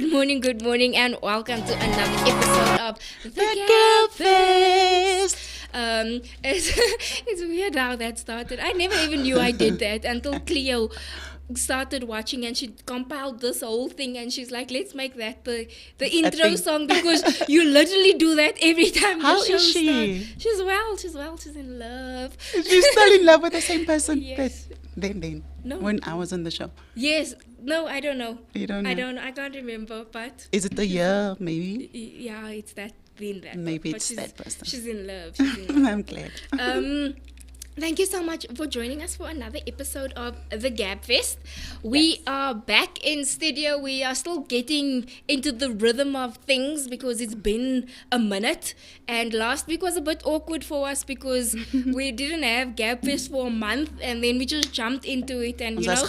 good morning, and welcome to another episode of the Gabfest. It's weird how that started. I never even knew I did that until Cleo started watching and she compiled this whole thing and she's like, let's make that the intro song, because you literally do that every time the How show is she? starts. She's well, she's in love. She's still in love with the same person Yes. then No. when I was on the show. Yes. No, I don't know. You don't know? I don't. I can't remember. But Is it the year, maybe? yeah, it's that. Been that. Maybe but it's that person. She's in love. She's in love. I'm glad. Thank you so much for joining us for another episode of the Gabfest. We are back in studio. We are still getting into the rhythm of things because it's been a minute. And last week was a bit awkward for us because we didn't have Gabfest for a month and then we just jumped into it. And, you know,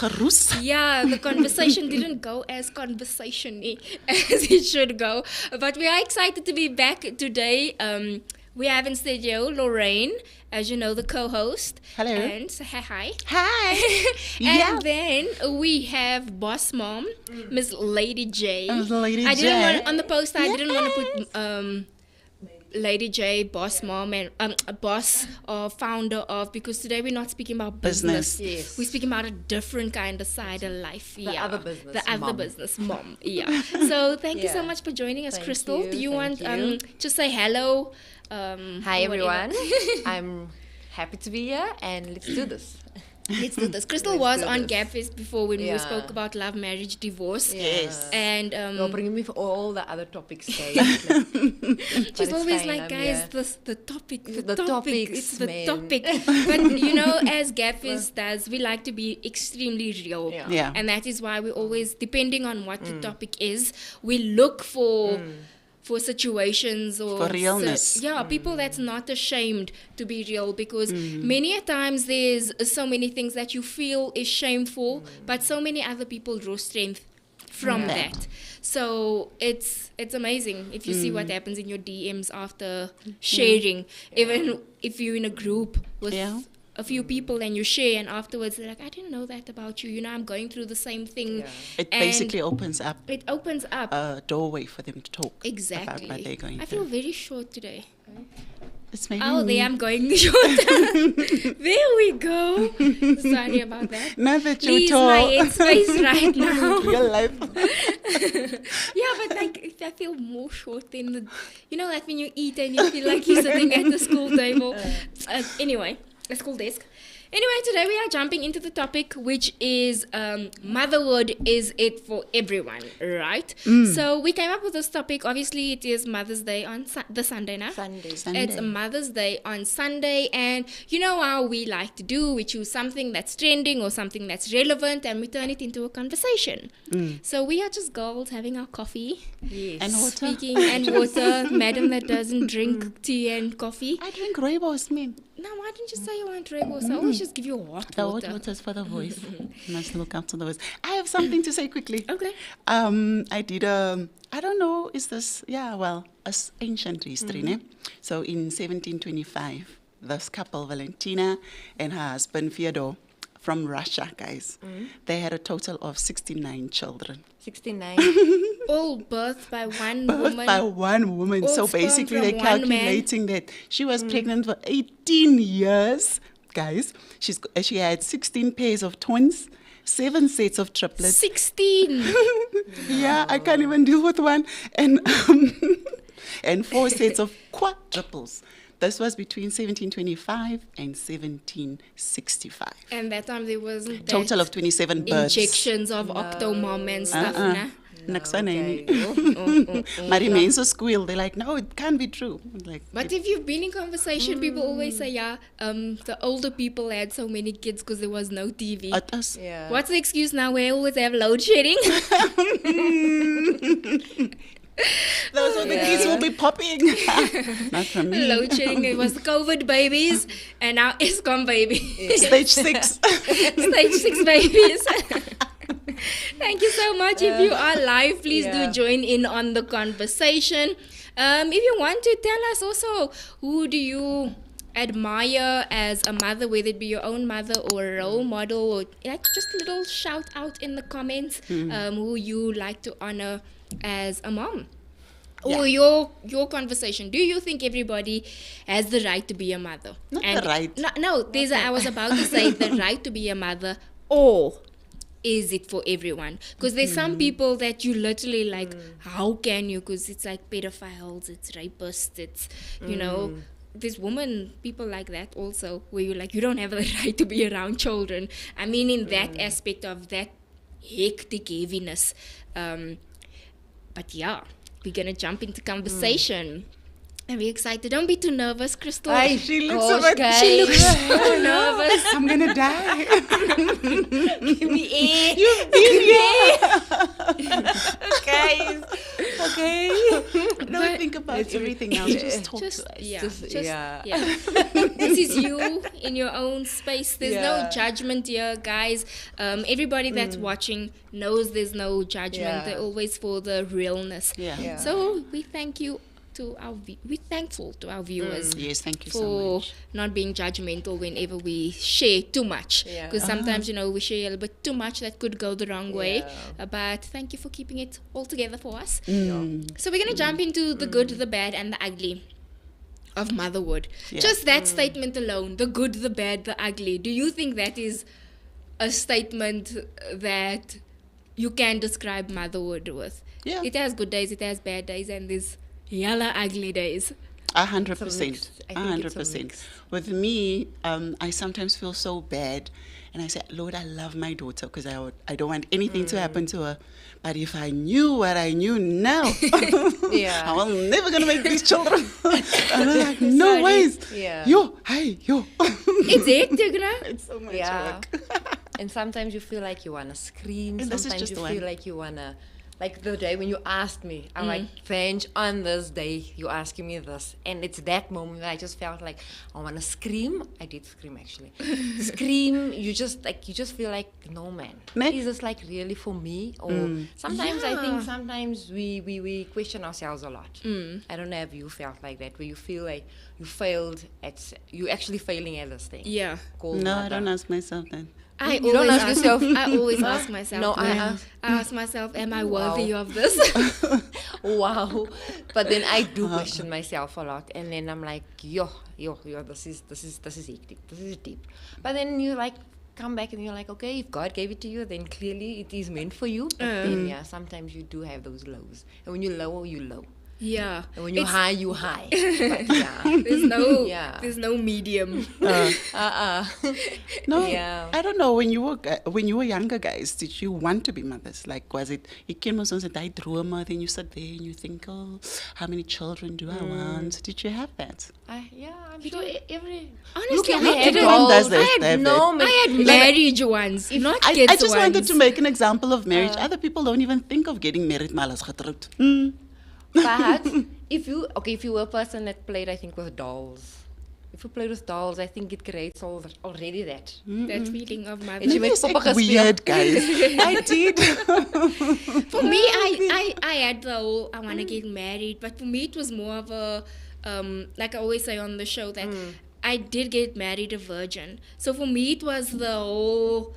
yeah, the conversation didn't go as conversation-y as it should go. But we are excited to be back today. We have in studio Lorraine, as you know, the co-host. Hello. And say hi. Hi. And then we have boss mom, Miss Lady J. Lady I J. didn't want on the poster. I didn't want to put Lady J, boss mom, and a boss or founder of, because today we're not speaking about business. Yes. We're speaking about a different kind of side of life. The other business The other mom. business mom. Yeah. So thank you so Yeah. much for joining us, Thank Crystal. you, Do you want thank you. to say hello? Hi whatever. everyone, I'm happy to be here and let's do this. Let's do this. Crystal Let's was do on this. Gabfest before when we Yeah. spoke about love, marriage, divorce. Yes. And You're bringing me for all the other topics. Kate. she's always fine, like, I'm guys, here. the topic, The topics, it's the man. topic. But you know, as Gabfest does, we like to be extremely real. Yeah. Yeah. And that is why we always, depending on what the topic is, we look for situations or For realness. people that's not ashamed to be real, because many a times there's so many things that you feel is shameful, but so many other people draw strength from that. So it's amazing if you see what happens in your DMs after sharing, even if you're in a group with a few people and you share, and afterwards they're like, I didn't know that about you. You know, I'm going through the same thing. Yeah. It And basically opens up it opens up. a doorway for them to talk Exactly. about what they're going I feel through. very short today. It's maybe Oh, me. there I'm going shorter. There we go. Sorry about that. Not that you Please, talk. my headspace right now. Real life. Yeah, but like I feel more short than the, you know, like when you eat and you feel like you're sitting at the school table. Anyway, a school desk. Anyway, today we are jumping into the topic, which is motherhood. Is it for everyone, right? So we came up with this topic. Obviously, it is Mother's Day on the Sunday now. Sunday. It's Mother's Day on Sunday, and you know how we like to do. We choose something that's trending or something that's relevant, and we turn it into a conversation. So we are just girls having our coffee, Yes. And water. speaking, and water. Madam that doesn't drink tea and coffee. I drink rooibos, man. Now, why didn't you say you want rooibos? I always just give you hot The water. hot water is for the voice. You must look after the voice. I have something to say quickly. Okay. I did I don't know, is this, ancient history, ne? So in 1725, this couple, Valentina and her husband, Fyodor, from Russia, guys, they had a total of 69 children. 69. All birthed by one Birthed woman. by one woman. All So sperm basically, from they're one man. calculating that she was pregnant for 18 years, guys. She had 16 pairs of twins, 7 sets of triplets. 16. Yeah, I can't even deal with one. And and 4 sets of quadruples. This was between 1725 and 1765. And that time there wasn't Total that of 27 births. injections of Octomom and stuff, nah? Next one, Okay. my remains a squeal. They're like, no, it can't be true. Like, But if you've been in conversation, people always say, the older people had so many kids because there was no TV. at us. Yeah. What's the excuse now? We always have load shedding. Those are the kids will be popping. Not from me. Load shedding. It was the COVID babies, and now ESCOM babies. Stage 6. Stage 6 babies. Thank you so much. If you are live, please do Yeah. join in on the conversation. If you want to tell us also, who do you admire as a mother, whether it be your own mother or a role model, or like just a little shout out in the comments, who you like to honor as a mom? Yeah. Or your conversation. Do you think everybody has the right to be a mother? Not the right. No, I was about to say the right to be a mother, or is it for everyone? Because there's some people that you literally like, how can you? Because it's like pedophiles, it's rapists, it's, you know, there's people like that also, where you're like, you don't have the right to be around children. I mean, in that aspect of that hectic heaviness. But yeah, we're going to jump into conversation. And we're excited. Don't be too nervous, Crystal. She looks Gosh, so bad. guys. She looks so nervous. I'm gonna die. Give me air. You've been here. Guys. Okay. Don't think about everything else. Just talk Just, to us. yeah, Just- just, yeah. yeah. This is you in your own space. There's no Yeah. judgment here, guys. Everybody that's watching knows there's no judgment. Yeah. They're always for the realness. Yeah. Yeah. So we thank you we're thankful to our viewers. Yes, thank you so For much. not being judgmental whenever we share too much, Yeah. because sometimes we share a little bit too much that could go the wrong way. Yeah. But thank you for keeping it all together for us. Mm. So we're gonna jump into the good, the bad, and the ugly of motherhood. Yeah. Just that statement alone, the good, the bad, the ugly. Do you think that is a statement that you can describe motherhood with? Yeah. It has good days, it has bad days, and there's yalla ugly days. 100%. mix. I think it's a 100%. mix. With me, I sometimes feel so bad, and I say, Lord, I love my daughter because I don't want anything to happen to her. But if I knew what I knew now, Yeah. I was never gonna make these children. I'm like, no Sorry. ways. Yeah. Yo, hi, yo. It's hectic, no? It's so much Yeah. work. And sometimes you feel like you want to scream. And this is Sometimes just you the feel one. like you want to... Like the day when you asked me, I'm like, Vange, on this day, you're asking me this. And it's that moment that I just felt like I want to scream. I did scream, actually. Scream, you just feel like, no, man. Ne? Is this like really for me? Or sometimes I think sometimes we question ourselves a lot. I don't know if you felt like that, where you feel like you actually failing at this thing. Yeah. Called No, I mother. don't ask myself that. I You don't ask yourself? I always ask myself. No, I ask myself, am I worthy Wow. of this? Wow. But then I do question myself a lot, and then I'm like, yo, this is hectic, this is deep. But then you like come back and you're like, okay, if God gave it to you, then clearly it is meant for you. But then yeah, sometimes you do have those lows, and when you're low, you low, Yeah. and when you're It's- high, you high. But yeah, Yeah. There's no medium. No, Yeah. I don't know. When you were younger, guys, did you want to be mothers? Like, was it? Ik ken mos ons daai drome. Then you sit there and you think, oh, how many children do I want? Did you have that? I'm sure every. Honestly, we I had didn't. Everyone does dolls. that, I had have no, that. I had marriage ones, not kids I just wanted ones. to make an example of marriage. Other people don't even think of getting married. Maar hulle is getroud. But if you were a person that played, I think, with dolls. If you played with dolls, I think it creates already that. That feeling of And mother. you It's make like papa weird, guys. I did. For me, I had the whole I want to get married, but for me it was more of a like I always say on the show that I did get married a virgin. So for me it was the whole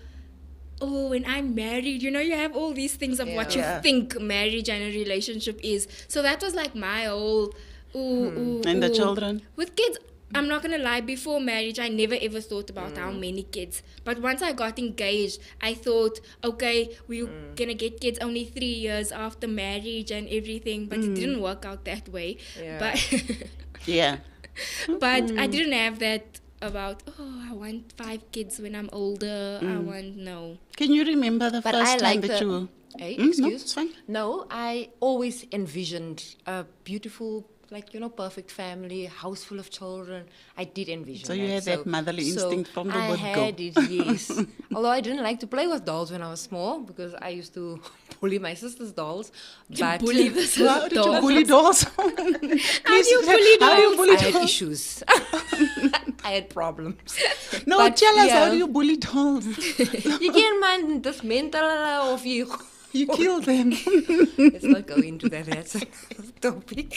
when I'm married, you have all these things of what you Yeah. think marriage and a relationship is. So that was like my whole And the children? with kids. I'm not gonna lie, before marriage I never ever thought about how many kids, but once I got engaged I thought, okay, we're gonna get kids only 3 years after marriage and everything, but it didn't work out that way. Yeah. But Yeah. but I didn't have that about I want 5 kids when I'm older. I want no. Can you remember the But first I time like that the. you? Hey, No, excuse? it's fine. No, I always envisioned a beautiful, perfect family, house full of children. I did envision So that. you had that motherly instinct from the I word go. had it, yes. Although I didn't like to play with dolls when I was small because I used to bully my sister's dolls. But Bully the How did you dog. bully dolls? How do you bully How do you dolls? bully I had dolls? issues. I had problems. No, But, tell us, how yeah. do you bully dolls? You can't mind this mental of you. You kill them. Let's not go into that. That's a topic.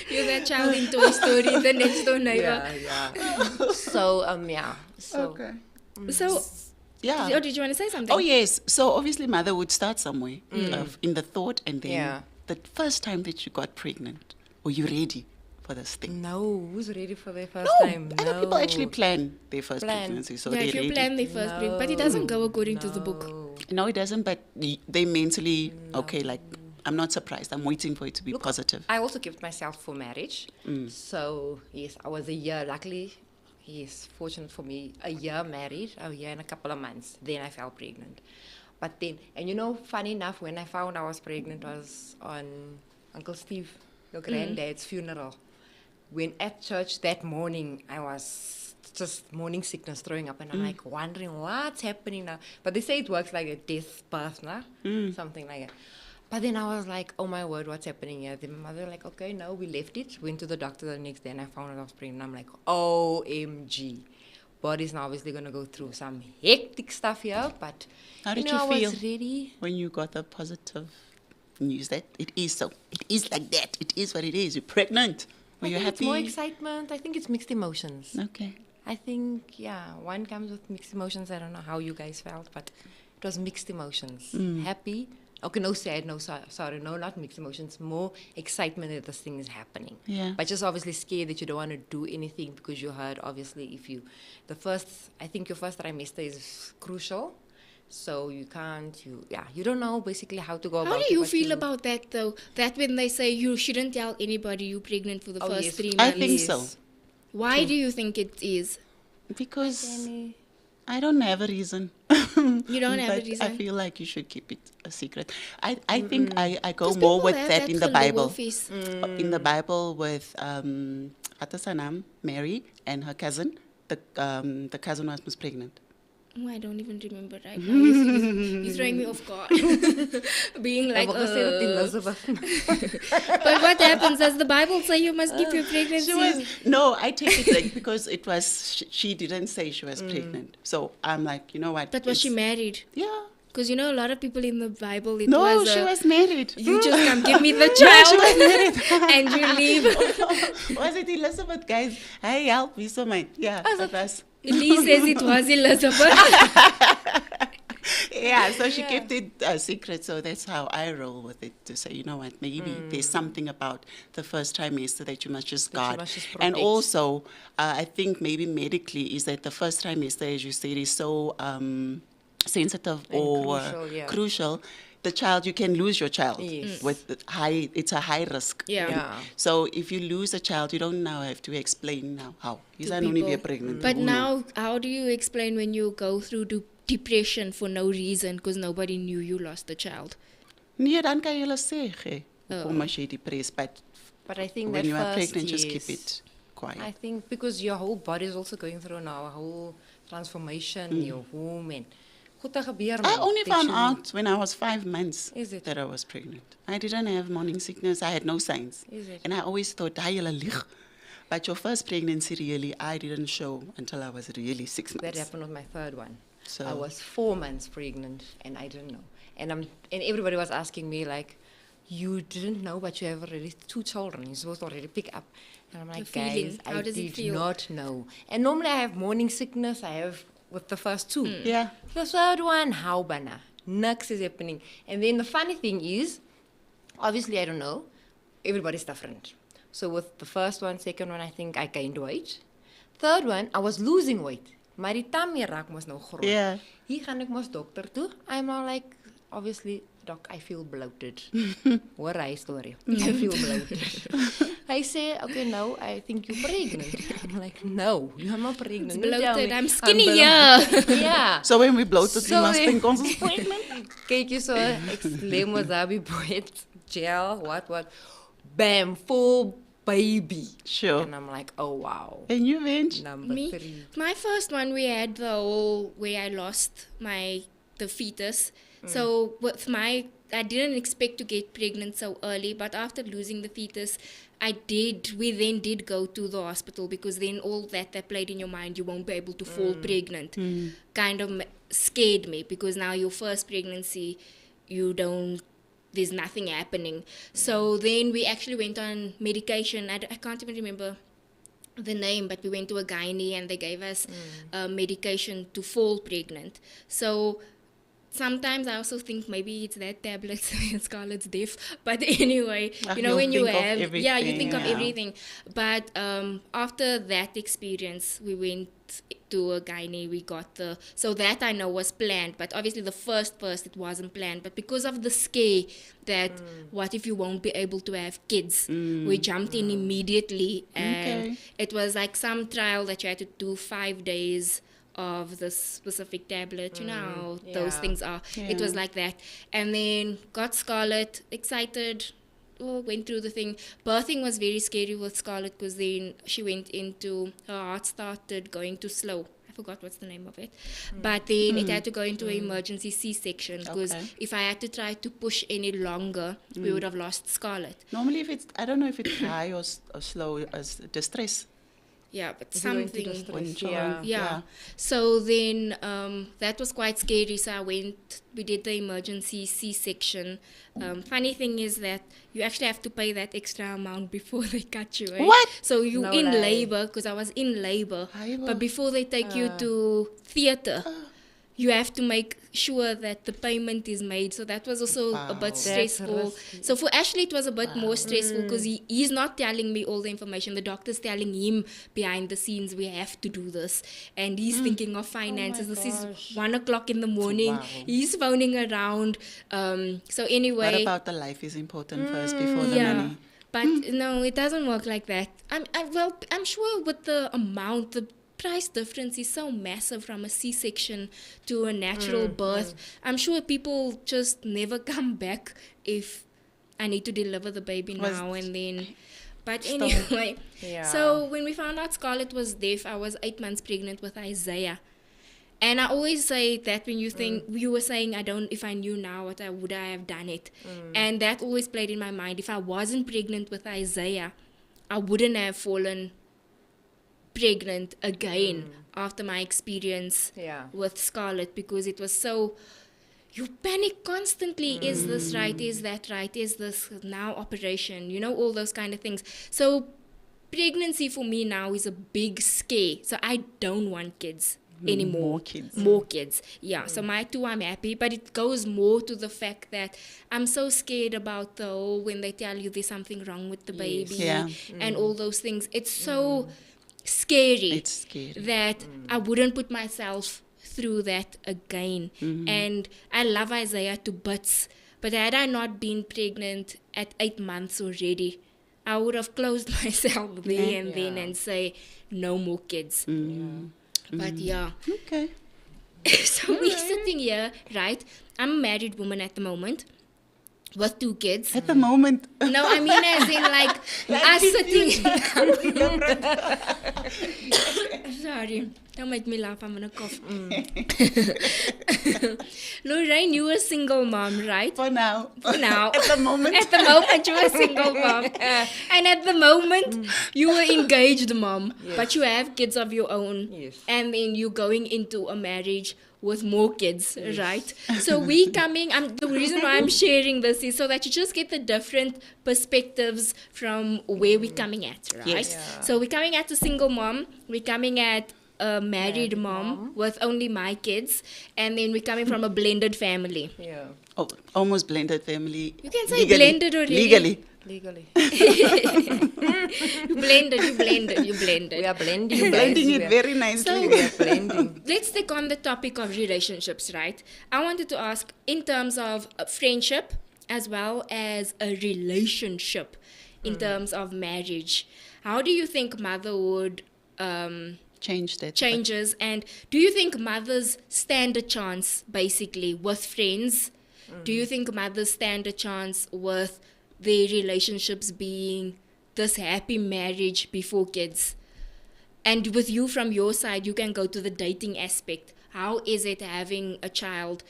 You're that child in Toy Story, the next door neighbor. Yeah. So, yeah. So, Okay. So, Yeah. did you want to say something? Oh yes. So obviously, mother would start somewhere in the thought, and then Yeah. the first time that you got pregnant? Were you ready for this thing? No, who's ready for their first No, time? other people actually plan their first Plan. pregnancy, so yeah, they're if you ready. plan the first break, but it doesn't go according to the book. No, it doesn't, but they mentally, okay, like, I'm not surprised. I'm waiting for it to be positive. I also kept myself for marriage. So, yes, I was a year, luckily, yes, fortunate for me, a year married, a year and a couple of months. Then I fell pregnant. But then, and you know, funny enough, when I found I was pregnant was on Uncle Steve, your granddad's funeral. When at church that morning, I was just morning sickness, throwing up, and I'm like wondering what's happening now. But they say it works like a death birth, nah? Something like that. But then I was like, oh my word, what's happening here? Then my mother like, okay, no, we left it. Went to the doctor the next day, and I found out I was pregnant. I'm like, OMG. Body's now obviously going to go through some hectic stuff here, but How did you know, you I feel was ready. when you got the positive news that it is so? It is like that. It is what it is. You're pregnant. Were you I think happy? it's more excitement. I think it's mixed emotions. Okay. I think, yeah, one comes with mixed emotions. I don't know how you guys felt, but it was mixed emotions. Happy. Okay, no sad, no sorry, no, not mixed emotions. More excitement that this thing is happening. Yeah. But just obviously scared that you don't want to do anything because you heard, obviously, I think your first trimester is crucial. So you you don't know basically how to go about it. How do you but feel about that though? That when they say you shouldn't tell anybody you're pregnant for the first yes. 3 months. I think so. Why do you think it is? Because I don't have a reason. You don't have a But reason? I feel like you should keep it a secret. I think I go 'Cause more people with have that in the Bible. geloofies. In the Bible with Atasanam, Mary, and her cousin. The cousin was pregnant. Oh, I don't even remember right now. You're throwing me off guard. Being like, but what happens? Does the Bible say you must keep your pregnancy? No, I take it like because it was, she didn't say she was pregnant. So I'm like, you know what? But was she married? Yeah. Because you know a lot of people in the Bible, it No, was she was married. you just come give me the She was child married. and you leave. Was it Elizabeth, guys? Hey, help me, so mine. Yeah, it was. Lee says it was Elizabeth. Yeah, so she kept it a secret. So that's how I roll with it, to say, you know what, maybe there's something about the first trimester that you must just guard. And protect. also, I think maybe medically is that the first trimester, as you said, is so sensitive And or crucial, yeah. crucial. The child, you can lose your child. Yes. With it's a high risk. Yeah. So if you lose a child, you don't now have to explain now how. He's To only people. pregnant. But now, how do you explain when you go through depression for no reason because nobody knew you lost a child? Nee, dan kan jy hulle sê, gee. Oh. Hoekom as jy depressed, But I think when that you are first, pregnant, just yes. keep it quiet. I think because your whole body is also going through now a whole transformation, your womb and goed gebeur. I man. only Dat found you- out when I was 5 months Is it? that I was pregnant. I didn't have morning sickness. I had no signs. Is it? And I always thought, "Ai, julle lieg." But your first pregnancy, really, I didn't show until I was really 6 That months. happened with my third one. So- I was 4 months pregnant and I didn't know. And everybody was asking me like, you didn't know, but you have already 2 children. You're supposed to already pick up. And I'm like, The feeling, guys, how I does it did feel? not know. And normally I have morning sickness. I have with the first 2. Yeah. The third one, how bana? Nux is happening. And then the funny thing is, obviously I don't know. Everybody's different. So with the first one, second one, I think I gained weight. Third one, I was losing weight. Maar die tummy raak mos nou groot. Yeah. Hier gaan ek mos dokter toe. I'm now like, obviously, doc, I feel bloated. Hoor hy story. I feel bloated. I say, okay, no, I think you're pregnant. I'm like, no, you're not pregnant. It's Don't tell bloated. me. I'm skinny, bloated. yeah. Yeah. So when we bloated, So we must we- think ons is pregnant. Kyk jy so, ek lê wasabi bread, gel, what. Bam, full baby. Sure. And I'm like, oh wow. And you went? Number Me, 3. my first one, we had the whole where I lost the fetus. So with I didn't expect to get pregnant so early, but after losing the fetus, we then did go to the hospital because then all that played in your mind, you won't be able to fall pregnant, kind of scared me because now your first pregnancy, there's nothing happening. So then we actually went on medication. I can't even remember the name, but we went to a gynae and they gave us medication to fall pregnant. So sometimes I also think maybe it's that tablet Scarlett's deaf. But anyway, Ah, you know, you'll when you think of have, yeah, you think of everything, yeah. everything. But after that experience, we went to a gynae. We got so that I know was planned. But obviously, the first it wasn't planned. But because of the scare that what if you won't be able to have kids, we jumped in immediately, and Okay. it was like some trial that you had to do 5 days of this specific tablet, you know how those yeah. things are. It was Yeah. like that. And then got Scarlett, excited, went through the thing. Birthing was very scary with Scarlett because then she went into, her heart started going too slow. I forgot what's the name of it. But then it had to go into an emergency C-section because Okay. if I had to try to push any longer, we would have lost Scarlett. Normally, if it's, I don't know if it's high or slow as distress. Yeah, but If you go into something. distress, When children- Yeah. So then that was quite scary. So we did the emergency C-section. Funny thing is that you actually have to pay that extra amount before they cut you. Eh? What? So you No in lie. labor, because I was in labor. Aibo. But before they take you to theater, you have to make sure that the payment is made. So that was also a Wow. bit That's stressful. risky. So for Ashley, it was a bit more stressful because he's not telling me all the information. The doctor's telling him behind the scenes, we have to do this. And he's thinking of finances. This gosh. is 1 o'clock in the morning. Wow. He's phoning around. So anyway. What about the life is important first before the Yeah, money? but no, it doesn't work like that. I'm sure with the amount, the price difference is so massive from a C-section to a natural birth. I'm sure people just never come back if I need to deliver the baby Was- now and then. But Stop. anyway, Yeah. so when we found out Scarlett was deaf, I was 8 months pregnant with Isaiah. And I always say that when you think, you were saying, if I knew now, would I have done it? And that always played in my mind. If I wasn't pregnant with Isaiah, I wouldn't have fallen pregnant again after my experience Yeah. with Scarlett, because it was so, you panic constantly. Is this right? Is that right? Is this now operation? You know, all those kind of things. So pregnancy for me now is a big scare. So I don't want kids anymore. More kids. More kids. Yeah. So my two, I'm happy, but it goes more to the fact that I'm so scared about the whole, when they tell you there's something wrong with the baby Yeah. and all those things. It's so scary It's scary. that I wouldn't put myself through that again. And I love Isaiah to bits, but had I not been pregnant at 8 months already, I would have closed myself there and then and say no more kids. But yeah. Okay. So we're sitting here, right? I'm a married woman at the moment with 2 kids. At the moment, No, I mean as in like us sitting. Sorry, don't make me laugh. I'm gonna cough. Lorraine, you were a single mom, right? for now. Now, At the moment. at the moment you were a single mom, and at the moment you were engaged mom, but you have kids of your own, Yes. and then you're going into a marriage with more kids, right? So we coming. The reason why I'm sharing this is so that you just get the different perspectives from where we're coming at, right? Yes. Yeah. So we're coming at a single mom. We're coming at a married mom with only my kids, and then we're coming from a blended family. Yeah. Oh, almost blended family. You can say blended already. Legally. Legally. You blended. We are blending. Blending guys. it very nicely. So- We are blending. Let's take on the topic of relationships, right? I wanted to ask, in terms of friendship as well as a relationship, in terms of marriage, how do you think motherhood Change that. changes, and do you think mothers stand a chance basically with friends? Do you think mothers stand a chance with their relationships being this happy marriage before kids? And with you, from your side, you can go to the dating aspect. How is it having a child,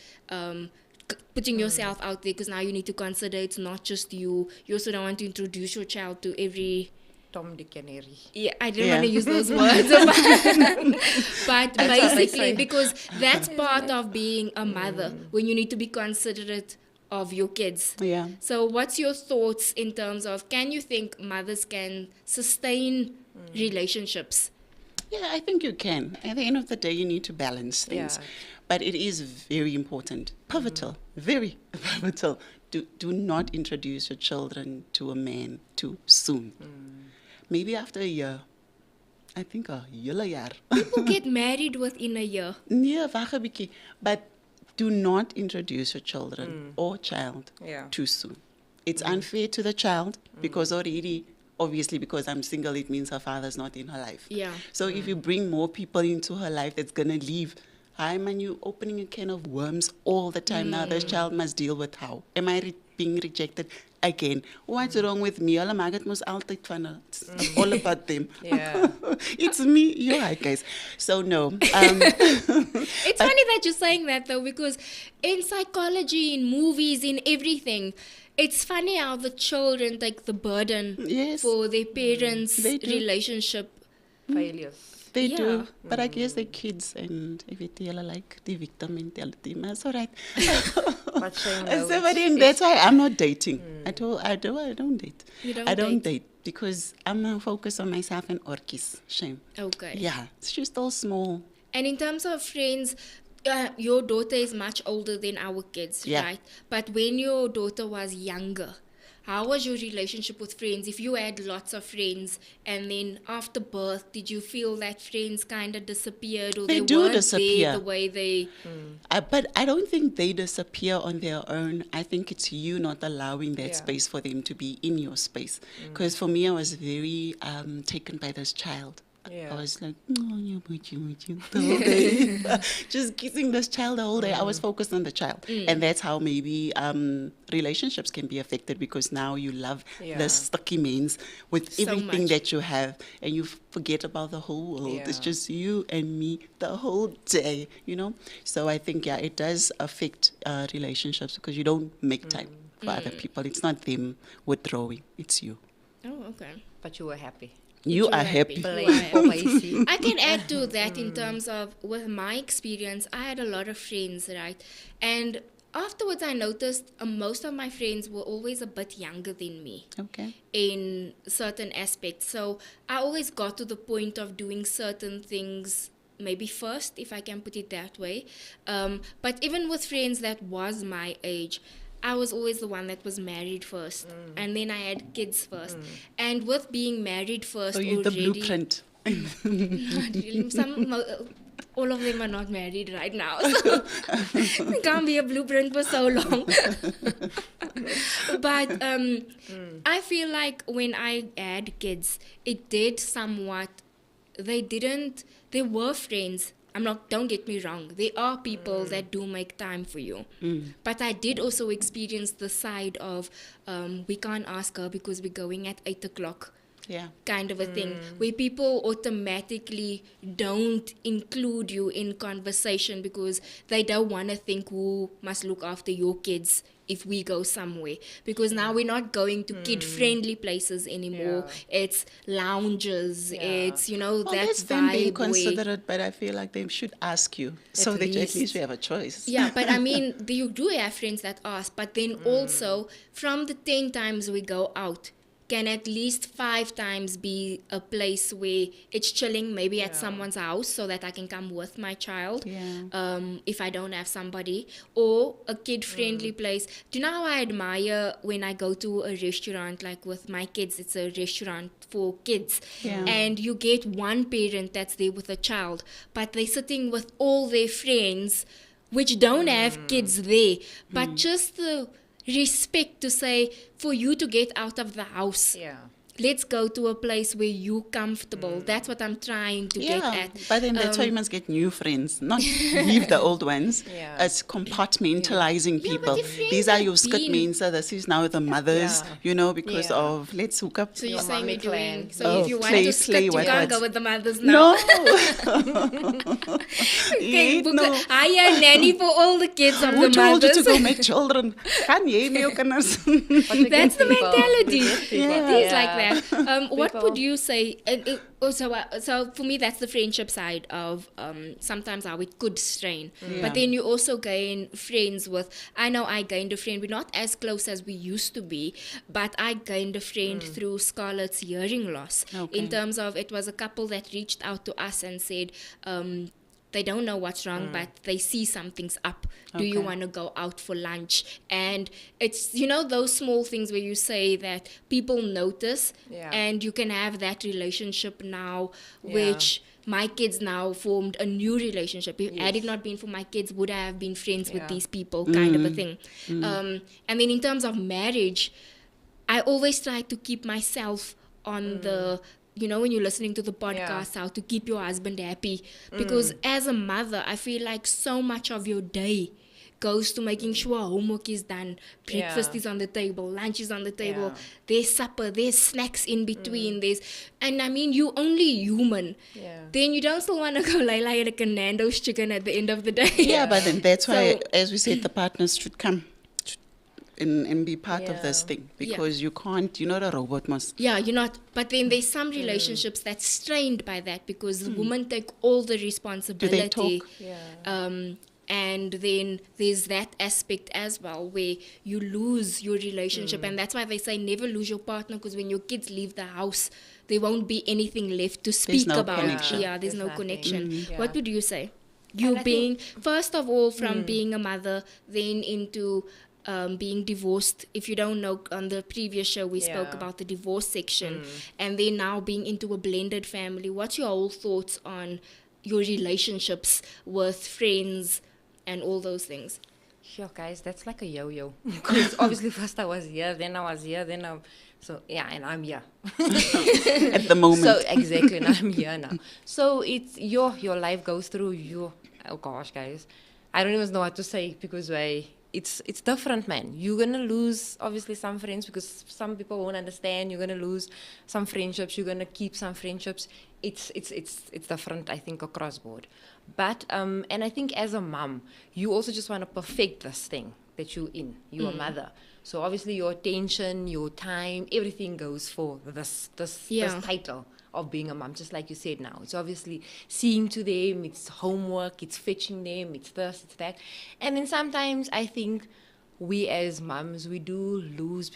putting yourself out there, because now you need to consider it's not just you. You also don't want to introduce your child to every... Tom, Dick, and Harry. Yeah, I didn't Yeah. want to use those words. But what they basically, say. because that's part of being a mother, when you need to be considerate of your kids. Yeah. So what's your thoughts in terms of, can you think mothers can sustain relationships? Yeah, I think you can. At the end of the day, you need to balance things. Yeah. But it is very important, pivotal, very pivotal. Do not introduce your children to a man too soon. Maybe after a year. I think a hele jaar. People get married within a year. Nee, wag 'n bietjie. But do not introduce your children or child Yeah. too soon. It's unfair to the child because already, obviously, because I'm single, it means her father's not in her life. Yeah. So if you bring more people into her life that's going to leave, hi man, you opening a can of worms all the time. Now this child must deal with how? Am I being rejected again? What's wrong with me? Hulle maak dit mos altyd van hulle. It's all about them. Yeah. It's me. You're right, guys. So no. It's funny that you're saying that though, because in psychology, in movies, in everything, it's funny how the children take the burden Yes. for their parents' They do. relationship. Failures. They Yeah. do. But I guess they're kids and if it like the victim mentality. That's all right. But shame, no, So, but then it's- that's why I'm not dating. I don't date. You don't I don't date? date because I'm now focused on myself and Orkies. Shame. Okay. Yeah. She's still small. And in terms of friends, your daughter is much older than our kids, Yeah. right? But when your daughter was younger, how was your relationship with friends? If you had lots of friends and then after birth, did you feel that friends kind of disappeared or They they do weren't disappear. there the way they... But I don't think they disappear on their own. I think it's you not allowing that Yeah. space for them to be in your space. Because for me, I was very taken by this child. Yeah. I was like, oh, you, the whole day. Just kissing this child the whole day. I was focused on the child. And that's how maybe relationships can be affected because now you love Yeah. the sticky means with So everything much. that you have and you forget about the whole world. It's Yeah. just you and me the whole day, you know? So I think, yeah, it does affect relationships because you don't make time for other people. It's not them withdrawing, it's you. Oh, okay. But you were happy. You You're are happy. happy. Blame for Macy. I can add to that in terms of, with my experience, I had a lot of friends, right? And afterwards I noticed most of my friends were always a bit younger than me Okay. in certain aspects. So I always got to the point of doing certain things maybe first, if I can put it that way. But even with friends that was my age, I was always the one that was married first, and then I had kids first. And with being married first So you're the already, blueprint. not really. All of them are not married right now, so it can't be a blueprint for so long. But I feel like when I had kids, it did somewhat. They were friends. Don't get me wrong. There are people that do make time for you. But I did also experience the side of, we can't ask her because we're going at 8 o'clock. Yeah. Kind of a thing, where people automatically don't include you in conversation because they don't want to think who must look after your kids if we go somewhere. Because now we're not going to kid-friendly places anymore. Yeah. It's lounges. Yeah. It's, Well, that that's them being vibe where... considerate, but I feel like they should ask you so that at least you have a choice. Yeah, but I mean, you do have friends that ask, but then also from the 10 times we go out, can at least 5 times be a place where it's chilling, maybe at someone's house so that I can come with my child, Yeah. if I don't have somebody, or a kid-friendly place. Do you know how I admire when I go to a restaurant, like with my kids, it's a restaurant for kids, Yeah. and you get one parent that's there with a child, but they're sitting with all their friends which don't have kids there, but just the respect to say, for you to get out of the house, Yeah. let's go to a place where you're comfortable. That's what I'm trying to get Yeah, at. but then that's why you must get new friends, not leave the old ones. Yeah. It's compartmentalizing Yeah, but people. the friends These are have your skit been- means, so this is now the mothers, Yeah. because Yeah. of let's hook up. So you're Your saying mommy we're doing, clan. so Oh, if you want play- to play skip, you what can't go words? with the mothers now. No. Okay, Eat book no. hire a nanny for all the kids of Who the told you mothers. to go make children? Kan jy nie jou kinders? But we That's get the people. mentality. We get people. It is like that. What People. would you say? So for me, that's the friendship side of sometimes how it could strain. Yeah. But then you also gain friends with. I know I gained a friend. We're not as close as we used to be, but I gained a friend through Scarlett's hearing loss. Okay. In terms of, it was a couple that reached out to us and said. They don't know what's wrong, but they see something's up. Do you Okay. want to go out for lunch? And it's, those small things where you say that people notice, Yeah. and you can have that relationship now, Yeah. which my kids now formed a new relationship. Had it Yes. not been for my kids, would I have been friends with Yeah. these people, kind of a thing. And then in terms of marriage, I always try to keep myself on the, when you're listening to the podcast, how to keep your husband happy. Because as a mother, I feel like so much of your day goes to making sure homework is done, breakfast Yeah. is on the table, lunch is on the table, Yeah. there's supper, there's snacks in between, and I mean, you only human. Yeah. Then you don't still want to go lay like a Nando's chicken at the end of the day. Yeah, but then that's why, So- as we said, the partners should come and be part of this Yeah. thing, because you can't, you're not a robot, must. Yeah, you're not. But then there's some relationships that's strained by that because the women take all the responsibility. talk? Yeah. And then there's that aspect as well where you lose your relationship. And that's why they say never lose your partner, because when your kids leave the house, there won't be anything left to speak no about. connection. Yeah, there's no There's connection. nothing. Yeah. What would you say? You And I being, first of all, from being a mother, then into being divorced. If you don't know, on the previous show, we spoke Yeah. about the divorce section. And then now being into a blended family. What's your whole thoughts on your relationships with friends and all those things? Sure, guys, that's like a yo-yo. Because obviously first I was here, then I was here, then I'm... So, yeah, and I'm here. At the moment. So, exactly, and I'm here now. So, it's your life goes through your... Oh, gosh, guys. I don't even know what to say because it's different, man. You're going to lose, obviously, some friends because some people won't understand. You're going to lose some friendships. You're going to keep some friendships. It's different, I think, across board. But, and I think as a mom, you also just want to perfect this thing that you're in. You're a mother. So obviously your attention, your time, everything goes for this title of being a mom, just like you said now. It's obviously seeing to them, it's homework, it's fetching them, it's this, it's that. And then sometimes I think we as moms, we do lose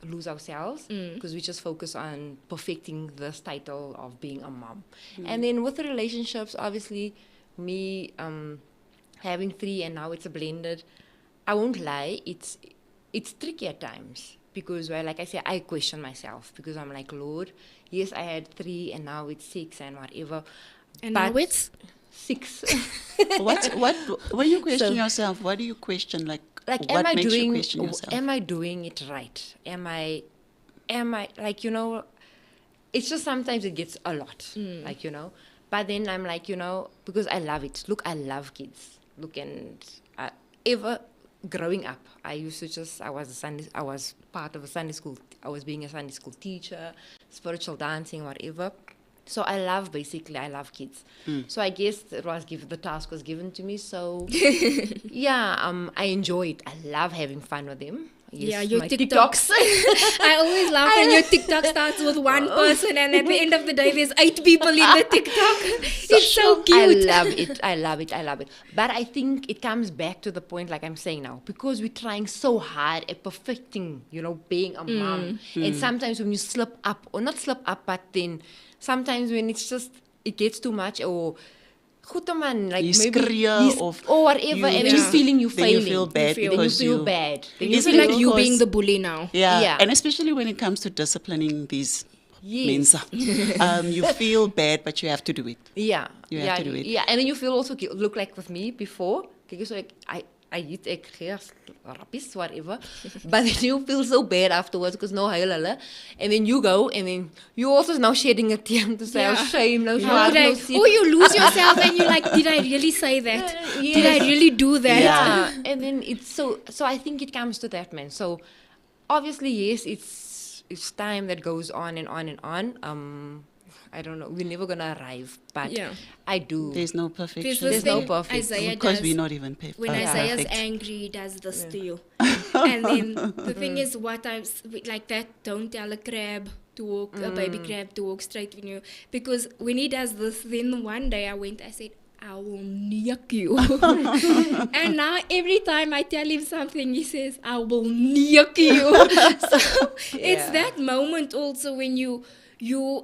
lose ourselves because we just focus on perfecting this title of being a mom. And then with the relationships, obviously me having 3 and now it's a blended, I won't lie, it's tricky at times because, well, like I said, I question myself because I'm like, Lord, yes, I had 3 and now it's 6 and whatever. And but now it's 6. What when you question So- yourself, what do you question? Like Like, what am I makes you doing? question yourself? Am I doing it right? Am I like, It's just sometimes it gets a lot, like, But then I'm like, because I love it. Look, I love kids. Look, and ever growing up, I was part of a Sunday school. I was being a Sunday school teacher, spiritual dancing, whatever. So I love kids. So I guess the task was given to me. So yeah, I enjoy it. I love having fun with them. Yes, yeah, your my TikToks. I always laugh when your TikTok starts with one person and at the end of the day there's 8 people in the TikTok. It's so cute. I love it. But I think it comes back to the point, like I'm saying now, because we're trying so hard at perfecting, being a mom. And sometimes when you slip up, or not slip up, but then sometimes when it gets too much, or goed man, like You maybe skree of or whatever, and then you're feeling you then failing. you feel bad feel- Then you because feel bad. Then You Is feel it like you because- being the bully now. Yeah. Yeah. And especially when it comes to disciplining these Yes. mensa. You feel bad, but you have to do it. Yeah. You have to do it. Yeah, and then you feel also look like with me before. So like I eat egg rappies, whatever. But then you feel so bad afterwards because no halala. And then you go and then you also now shedding a tear to say, Yeah. oh, shame, no How shame, could I- no sin. or you lose yourself and you're like, did I really say that? Did I Yes. really do that? Yeah, and then it's so I think it comes to that, man. So obviously, yes, it's time that goes on and on and on. I don't know, we're never gonna arrive, but Yeah. I do. There's no perfection. There's There's this no thing perfect. Isaiah because does. we're not even When Yeah. Isaiah's perfect. angry, he does this to you. And then the thing is, what like that, don't tell a crab to walk, a baby crab to walk straight with you. Because when he does this, then one day I said, I will nuke you. And now every time I tell him something, he says, I will nuke you. So it's that moment also when you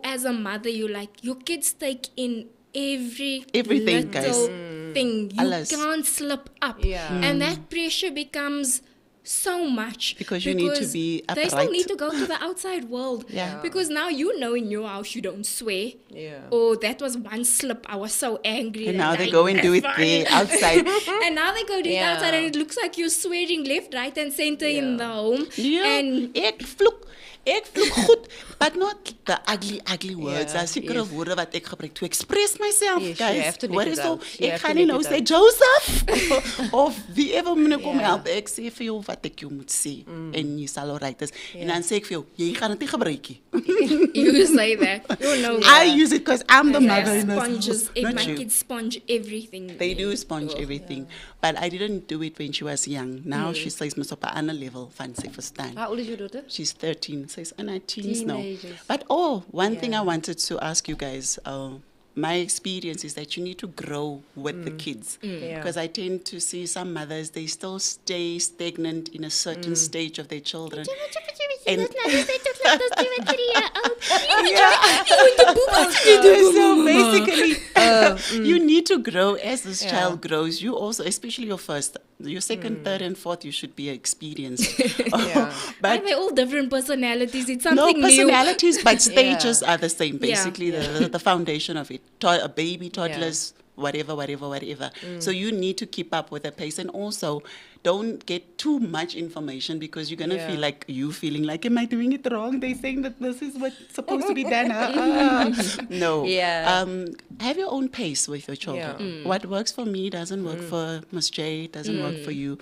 as a mother, you like, your kids take in Everything, little guys. thing. You Alles. can't slip up. Yeah. And that pressure becomes so much. Because you need to be They still upright. need to go to the outside world. Yeah. Because now you know in your house you don't swear. Yeah. Or that was one slip. I was so angry. And that now they I- go and do it that's there, fine. outside. And now they go do it Yeah. outside and it looks like you're swearing left, right and center in the home. Ja, And ek vloek goed, but not the ugly words. Yeah, Daar's sekere yes. woorde wat ek gebruik to express myself, Yes, you guys. have to let Hoor it is so, out. You ek have to gaan nie let nou it sê out. Joseph of wie ever moet kom Yeah. help. Ek sê vir jou wat ek jou moet sê en jy sal alright is. En dan sê ek vir jou, jy gaan dit nie gebruik nie. you say that. You know. I use it because I'm the I mother have in this sponges. house, not My you. kids sponge everything. They do sponge everything. But I didn't do it when she was young. Now Mm. she says mos op 'n ander level van sy verstaan. How old is your daughter? She's 13, so it's in her teens now. Teenagers. But one thing I wanted to ask you guys, my experience is that you need to grow with the kids. Yeah. Because I tend to see some mothers, they still stay stagnant in a certain stage of their children. And so basically, you need to grow as this Yeah. child grows. You also, especially your second, third, and fourth, you should be experienced. Yeah. But they're all different personalities. It's no something new. personalities, but stages are the same. Yeah. Basically, the foundation of it. A baby, toddlers, whatever. So you need to keep up with the pace, and also don't get too much information because you're gonna Yeah. feel like feeling like, am I doing it wrong? They're saying that this is what's supposed to be done. No. Yeah. Have your own pace with your children. Yeah. What works for me doesn't work for Miss J. Doesn't work for you.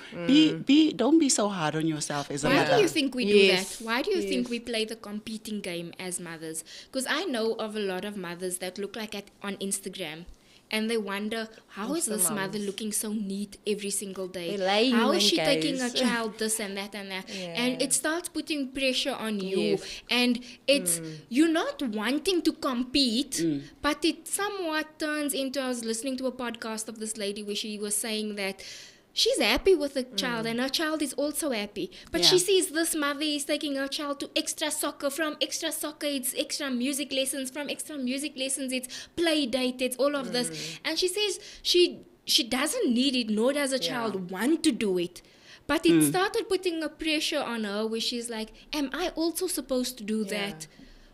Don't be so hard on yourself as a Why mother. do you think we do Yes. that? Why do you think Yes. we play the competing game as mothers? Because I know of a lot of mothers that look like on Instagram. And they wonder, how is this mother moms. looking so neat every single day? They lie How is human, she taking her guys. child this and that and that? And Yeah. it starts putting pressure on you. Yes. And it's, you're not wanting to compete, but it somewhat turns into, I was listening to a podcast of this lady where she was saying that she's happy with the child and her child is also happy. But she Yeah. sees this mother is taking her child to extra soccer. From extra soccer, it's extra music lessons. From extra music lessons, it's play date. It's all of this. And she says she doesn't need it, nor does a child want to do it. But it started putting a pressure on her where she's like, am I also supposed to do that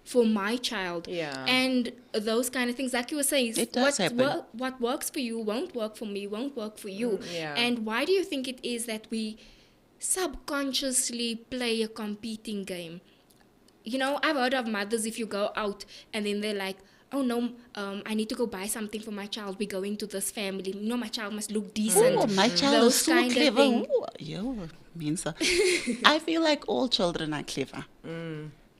for my child? Yeah. And those kind of things, like you were saying, It does happen. what works for you won't work for me, won't work for you. Yeah. And why do you think it is that we subconsciously play a competing game? You know, I've heard of mothers, if you go out and then they're like, oh no, I need to go buy something for my child. We're going to this family. No, my child must look decent. Oh, my child Those is so kind of clever. thing. Ooh, yo, Mensa. I feel like all children are clever.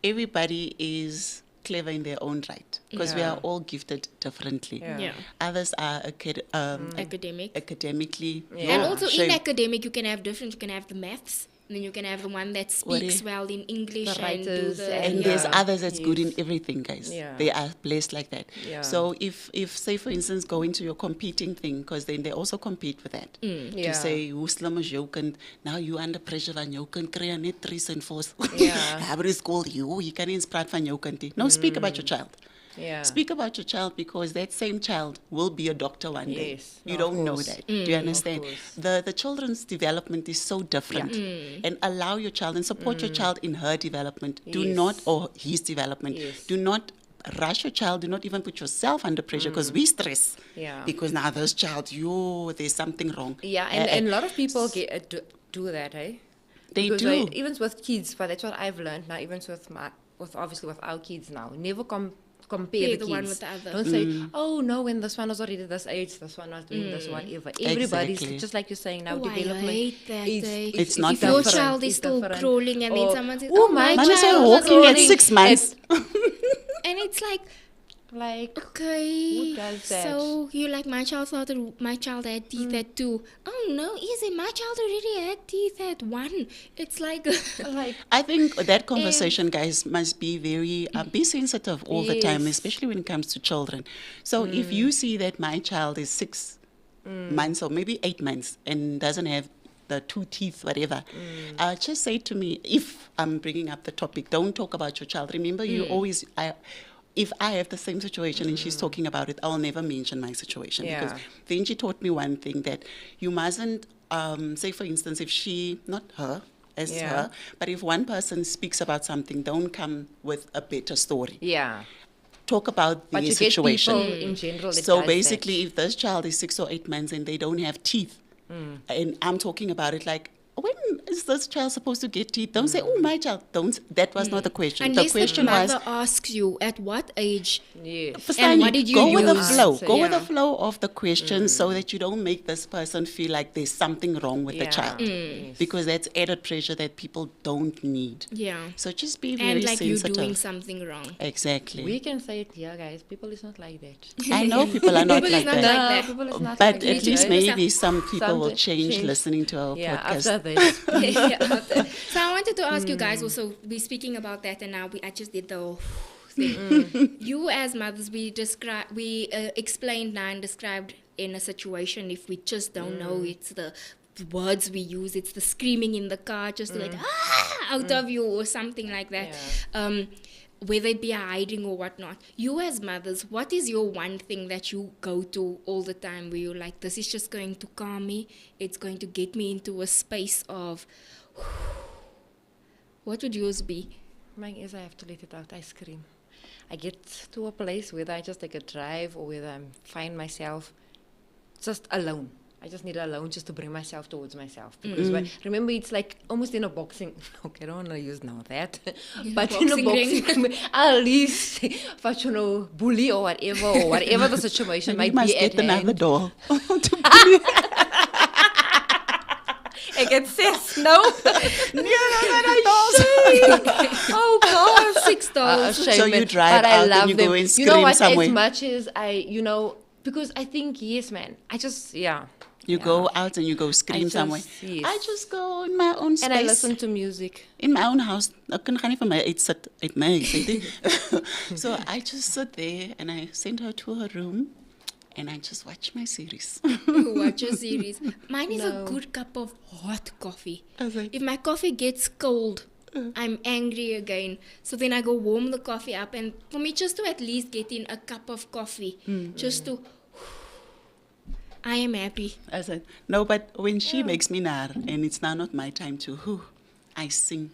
Everybody is clever in their own right because we Yeah. are all gifted differently. Yeah. Others are Academic. academically. And yo, also in shame. academic, you can have different. You can have the maths, and then you can have the one that speaks well in English The and do writers the. And Yeah. there's others that's good in Yes. everything, guys. Yeah. They are blessed like that. Yeah. So if say for instance go into your competing thing, because then they also compete with that. Yeah. To say hoe slim is jou kind? Now you under pressure van jou kind kry jy net 3 en 4. Yeah. Hebben school you kan nie eens praat van jou kind nie. No, speak about your child. Yeah. Speak about your child because that same child will be a doctor one day. Yes, You of don't know course. that. Do you understand? course. The children's development is so different. And allow your child and support your child in her development. Do Yes. not, or his development. Yes. Do not rush your child. Do not even put yourself under pressure because we stress. Yeah. Because now this child, there's something wrong. Yeah, and a lot of people do that, eh? They Because do. even with kids, but that's what I've learned now. Even with obviously with our kids now, never compare the the one kids. with the other. Don't say, oh no, when this one was already this age, this one was doing this, whatever. Everybody's Exactly. just like you're saying now. Oh, I development hate that, eh? It's not If your different. child is It's still different. crawling and then Or, someone says, "Oh, oh, my my Mama said child was walking at already-" 6 months. And it's like, Like, Okay. who does that? So you like my child thought that my child had teeth at 2. Oh no, easy. My child already had teeth at 1. It's like like, I think that conversation, guys, must be very be sensitive all the time, Yes. especially when it comes to children. So if you see that my child is 6 months or maybe 8 months and doesn't have the 2 teeth, whatever, just say to me, if I'm bringing up the topic, don't talk about your child. Remember, you always, if I have the same situation and she's talking about it, I'll never mention my situation. Because Yeah. then she taught me one thing, that you mustn't, say for instance, if she, not her, as Yeah. her, but if one person speaks about something, don't come with a better story. yeah. Talk about But the you get situation. people in general that So does basically, if this child is 6 or 8 months and they don't have teeth, and I'm talking about it like, when is this child supposed to get teeth? Don't say, oh, my child. Don't. That was not the question. unless the question the was, mother asks you at what age. that. Yes. Fasani, what did you go with the use? flow. So, Go with yeah. the flow of the question so that you don't make this person feel like there's something wrong with the Yeah. child. Yes. Because that's added pressure that people don't need. Yeah. So just be very And like you sensitive. doing something wrong. Exactly. We can say it here, guys. People is not like that. I know people are not People is like not that. like No, that. people is not But like at that, least right? maybe some people will Something- change listening to our Yeah, podcast. after this. Yeah. So I wanted to ask you guys also, we're speaking about that and now I just did the thing. You as mothers, we explained now and described in a situation if we just don't know, it's the words we use, it's the screaming in the car just to like out of you or something like that. Whether it be a hiding or whatnot. You as mothers, what is your one thing that you go to all the time where you're like, this is just going to calm me, it's going to get me into a space of what would yours be? Mine is I have to let it out. I scream. I get to a place whether I just take a drive or whether I find myself just alone. I just need alone just to bring myself towards myself. Because remember, it's like almost in a boxing. Okay, I don't want to use now that. But in a boxing boxing, at least, if you know, bully or whatever the situation Maybe might you be must at get another hand. doll. I get sis, no? Oh God, 6 dollars. So you drive but I out love and you them. go and You know scream what? somewhere. As much as because I think, yes, man. I just, You go out and you go scream just- somewhere. yes. I just go in my own space. And I listen to music. In my own house. Ek kan gaan nie vir my uitsit uit my huis, weet jy. So I just sit there and I send her to her room and I just watch my series. Watch a series. Mine is a No. good cup of hot coffee. Okay. If my coffee gets cold, I'm angry again. So then I go warm the coffee up, and for me, just to at least get in a cup of coffee, just to, I am happy. I said, no, but when she makes me nar and it's now not my time to, I sing.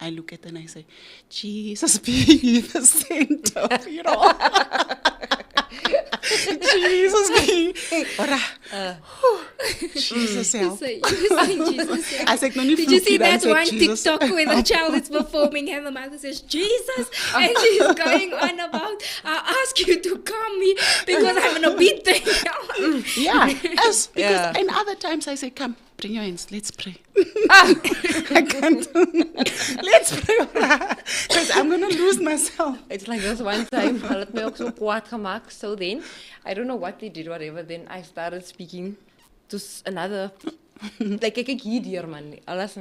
I look at her and I say, Jesus be the center of it all. Jesus be. Jesus help. So you saying Jesus. Yeah. I said, no, Did you see that one Jesus. TikTok where the child is performing and the mother says, Jesus, and she's going on about, I ask you to calm me because I'm in a beat thing. Yeah, because Yeah. and other times I say, come, bring your hands, let's pray. I can't. Let's pray. Because I'm going to lose myself. It's like this one time, hulle het my ook so kwaad gemaak. So then, I don't know what they did, whatever. Then I started speaking to another, like ek hier man. Alles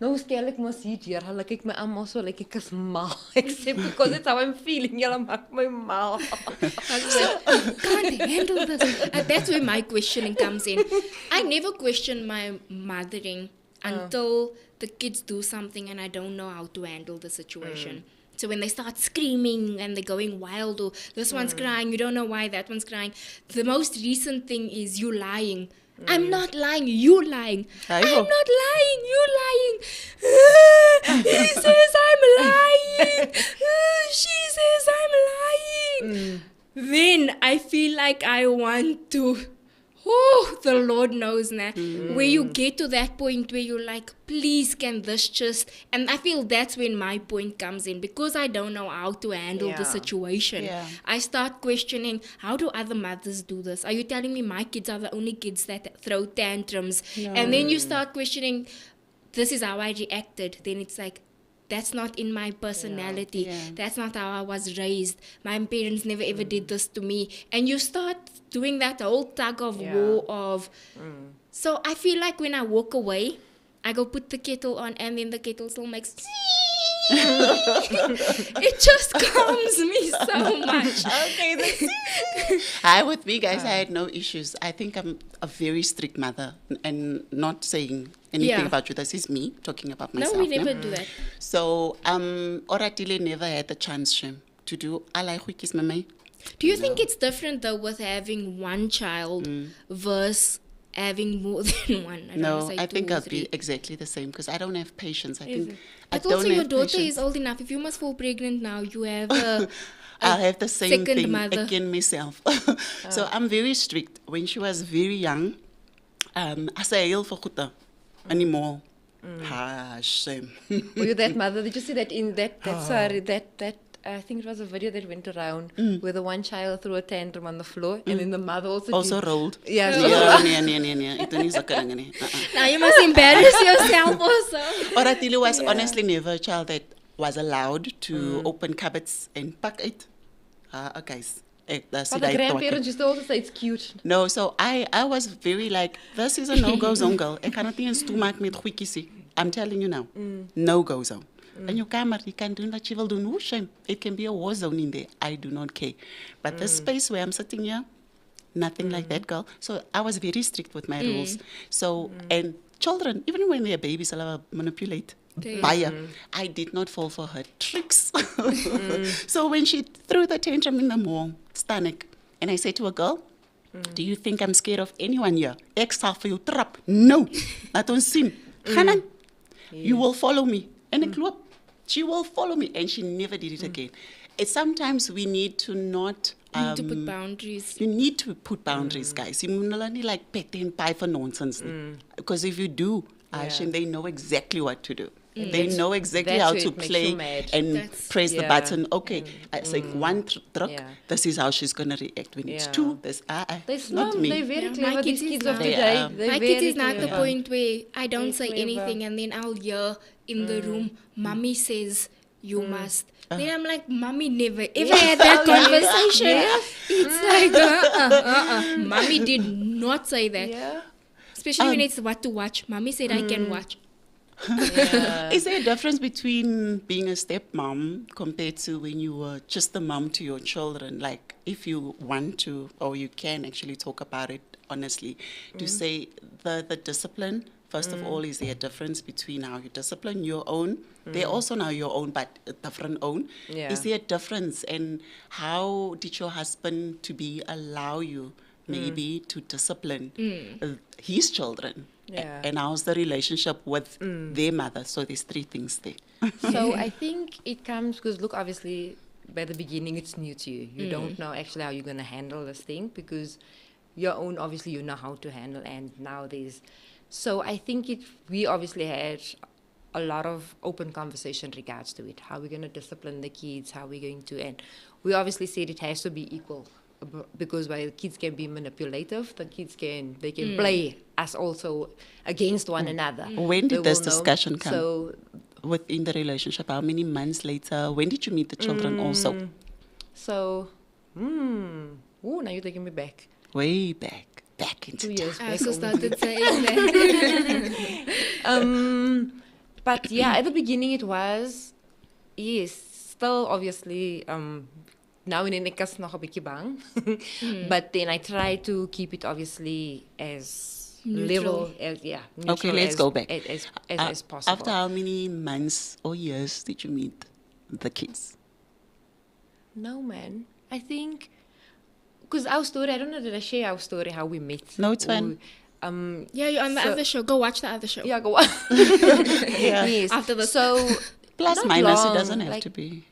nou stel ek mos hier, hulle kyk my almal so like ek is mal. Except because it's how I'm feeling, julle maak my mal. Can't handle this. That's where my questioning comes in. I never question my mothering until the kids do something and I don't know how to handle the situation. So when they start screaming and they're going wild, or this one's crying, you don't know why that one's crying. The most recent thing is you lying. I'm not lying, you lying. I'm Aibo. not lying, you lying. He says I'm lying. She says I'm lying. Then I feel like I want to, the Lord knows now, where you get to that point where you're like, please can this just, and I feel that's when my point comes in, because I don't know how to handle the Yeah. situation. Yeah. I start questioning, how do other mothers do this? Are you telling me my kids are the only kids that throw tantrums? And then you start questioning, this is how I reacted. Then it's like, that's not in my personality. Yeah. That's not how I was raised. My parents never ever did this to me. And you start doing that whole tug of war of. So I feel like when I walk away, I go put the kettle on, and then the kettle still makes. It just calms me so much. I with me, guys, I had no issues. I think I'm a very strict mother, and not saying anything Yeah. about you. This is me talking about No, myself. we never do that. So, Oratile never had the chance to do. I like wikis, mama. Do you think it's different though with having one child versus having more than one? I don't No, wanna say I two think or I'll three. be exactly the same because I don't have patience. I think I But don't also, your have daughter patience. is old enough. If you must fall pregnant now, you have a I'll have the same second thing mother. again myself. So I'm very strict. When she was very young, I say heel vir goede anymore. Ha, shame. Were you that mother? Did you see that in sorry, that I think it was a video that went around where the one child threw a tantrum on the floor and then the mother Also did. rolled. Yeah, Nee. Ito nie sulke dinge nie. Now you must embarrass yourself also. Oratile was honestly never a child that was allowed to open cupboards and pack it. Guys. But the grandparents used to also say it's cute. No, so I was very like, this is a no-go zone, girl. Ek kan dit nie eens toemaak met goedjies nie. I'm telling you now. No-go zone. In your kamer, you can do what you will do. No shame. It can be a war zone in there. I do not care. But the space where I'm sitting here, nothing like that, girl. So I was very strict with my rules. So, and children, even when they're babies, I'll manipulate. Buyer. I did not fall for her tricks. So when she threw the tantrum in the mall, Stanek, and I said to a girl, do you think I'm scared of anyone here? Ek sal vir jou trap. No. Laat ons sien. Gaan aan. You will follow me. En ek loop. She will follow me. And she never did it again. It's sometimes we need to not... You need to put boundaries. You need to put boundaries, guys. You moet hulle nie like pet and pie for nonsense. Because if you do, Ashin, they know exactly what to do. They know exactly that's how where to it makes play you mad. and That's- press the Yeah. button. Okay, I say one druk, Yeah. this is how she's going to react. When it's Yeah. two, this, They're not smart. me. They're very Yeah, clever. my These kids is kids of now- today. They are. They're My very kids is now at the clever. point where I don't They're say clever. anything, and then I'll hear in the room, Mommy says you must. Then I'm like, Mommy never ever had that conversation. It's like, Mommy did not say that. Yeah. Especially when it's what to watch. Mommy said I can watch. Is there a difference between being a stepmom compared to when you were just a mom to your children? Like, if you want to, or you can actually talk about it honestly, to say the discipline, first of all, is there a difference between how you discipline your own? They're also now your own, but a different own. Yeah. Is there a difference? And how did your husband to be allow you maybe to discipline his children? Yeah. And how's the relationship with their mother? So there's three things there. So I think it comes because, look, obviously, by the beginning, it's new to you. You don't know actually how you're going to handle this thing because your own, obviously, you know how to handle. And now there's... So I think we obviously had a lot of open conversation regards to it. How we're going to discipline the kids, how we're going to... And we obviously said it has to be equal. Because while the kids can be manipulative, the kids can play us also against one another. When did They this will know. discussion come? So Within the relationship, how many months later? When did you meet the children also? Now you're taking me back. Way back into 2 time. years I back. also started saying that. But yeah, at the beginning it was, yes, still obviously, now in the kas nog 'n bietjie bang. But then I try to keep it obviously as level as neutral Okay, let's as, go back. As possible. After how many months or years did you meet the kids? No, man. I think because our story, I don't know, did I share our story how we met? No, it's fine. Yeah, you're on the So- other show. Go watch the other show. Yeah, go on. Yes. After the- So Plus, not minus, long, it doesn't have like, to be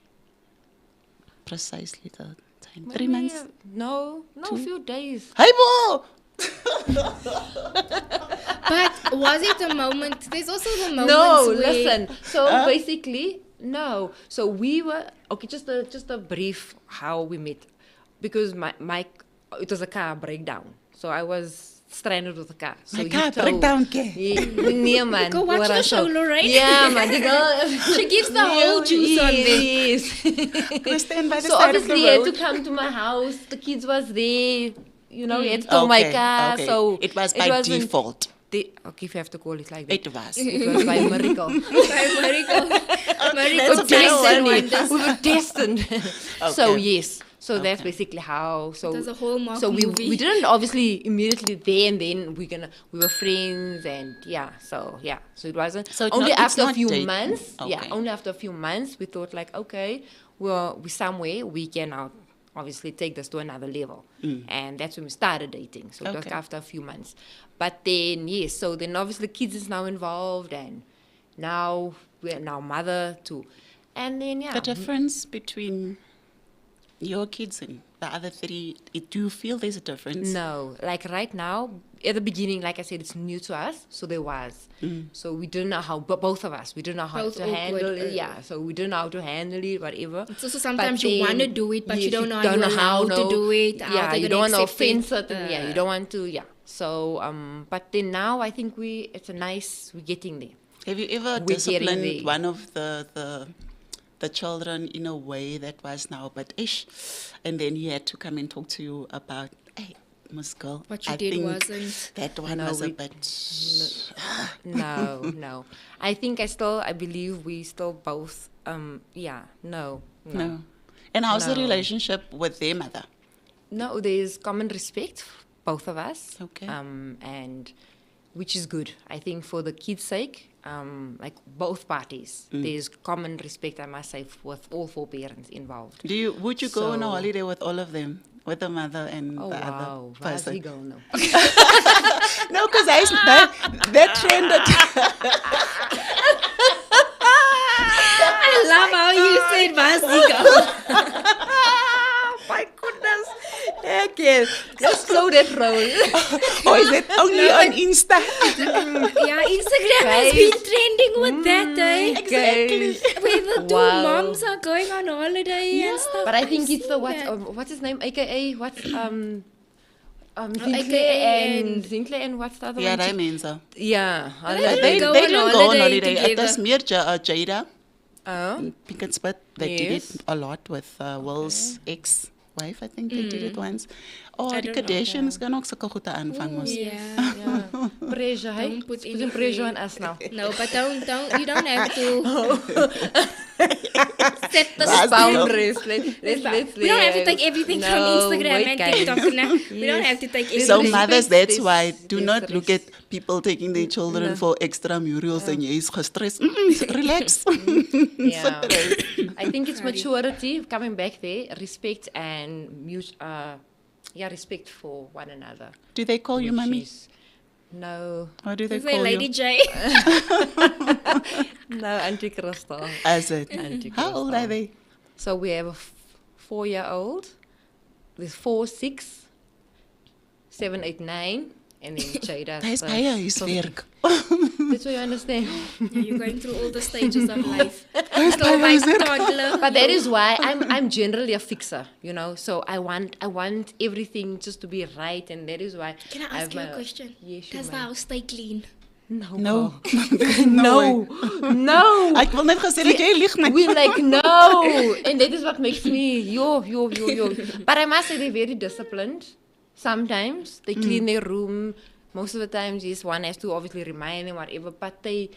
precisely the time. maybe 3 months? No, a few days. Hey, boy! But was it a moment? There's also the moments No, where... listen. So basically, no. So we were okay. Just a brief how we met, because my it was a car breakdown. So I was stranded with the car. So My he car told- broke down, ke? Yeah, man. Go watch What the I show, saw. Lorraine. Yeah, man. The girl, She gives the whole juice on there. Yes. Go stand by the So side of the obviously he had to road. come to my house. The kids was there. You know, he had to tow my car. Okay. So it was by wasn't- default. Okay, if you have to call it like that. It was. It was by miracle. By miracle. Miracle that's a better signs and one. wonders. We were destined. So Okay. yes. So that's basically how. So There's a Hallmark so movie. we didn't obviously immediately there and then we were friends and yeah. So yeah. So it wasn't So it's only not- it's after a not few dating. months. Yeah. Okay. Only after a few months we thought like okay, we somewhere we can now obviously take this to another level. And that's when we started dating. So it was Okay. after a few months. But then yes. So then obviously kids is now involved and now we're now mother too. And then yeah. The difference between your kids and the other three, do you feel there's a difference? No, like right now, at the beginning, like I said, it's new to us, so there was. So we didn't know how, but both of us, we didn't know how Both to awkward, handle it. Yeah, so we didn't know how to handle it, whatever. So sometimes But you then- want to do it, but you yes, don't know how you're how, allowed to no. do it. How Yeah, they're you gonna don't want to accept it. offend certain. Yeah, you don't want to. Yeah. So, but then now I think it's a nice. We're getting there. Have you ever We're getting disciplined there. one of the children in a way that was now, but ish, and then he had to come and talk to you about, hey, Miss Girl, What you I did think wasn't- that one No, was a we- bit. No. I think I believe we still both. Yeah. No. No. And how's the No. relationship with their mother? No, there's common respect, both of us. Okay. And which is good. I think for the kids' sake, like both parties, there's common respect, I must say, with all four parents involved. Would you go on a So- holiday with all of them? With the mother and Oh the wow, other where's he person? going now? No, because that trend I love how you said Vasigo. My goodness. Okay, let's slow that roll. or is it only on Insta? Yeah, Instagram has been trending with that, eh? Exactly. Where the two Wow. moms are going on holiday and stuff. But I think I've it's the seen what's his name? AKA what's Sinclair AKA and Sinclair and what's the other Yeah, one? that means so. Yeah. They They go didn't on go on holiday holiday. It together. was mere Jada Oh. Pink and Spit. They did Yes. it a lot with Will's ex-wife, I think they did it once. Oh, I die don't know. Kardashians gaan ook sulke goede aanvang mos. Yeah. Yeah. Pressure, hey? Don't put Putting any pressure on pressure. us now. No, but you don't have to set the That's Boundaries. Let's We don't have to take everything from Instagram and TikTok. No. We don't have to take everything. So There's mothers, respect, that's why do there's not look at people taking their children for extramurals and jy is gestrest. Relax. Yeah. I think it's maturity, coming back there, respect and respect for one another. Do they call you which mommy? is- No, Or do they Say call Lady you? J. no, Auntie Crystal. As it. Auntie How old Crystal. are they? So we have a 4-year-old. There's 4, 6, 7, 8, 9, and then Jada. Hy's baie huiswerk. That's what you understand. You're going through all the stages of life. Hy's Still baie like huiswerk. toddler. But that is why I'm generally a fixer, you know. So I want everything just to be right, and that is why. Can I have ask you a my- question? Yes, you Does the may. house stay clean? No. No. No. No. Ek wil net gesê dat jy lieg my. We're like, no. And that is what makes me, yo. But I must say they're very disciplined. Sometimes they clean their room. Most of the times, yes, one has to obviously remind them, whatever. But they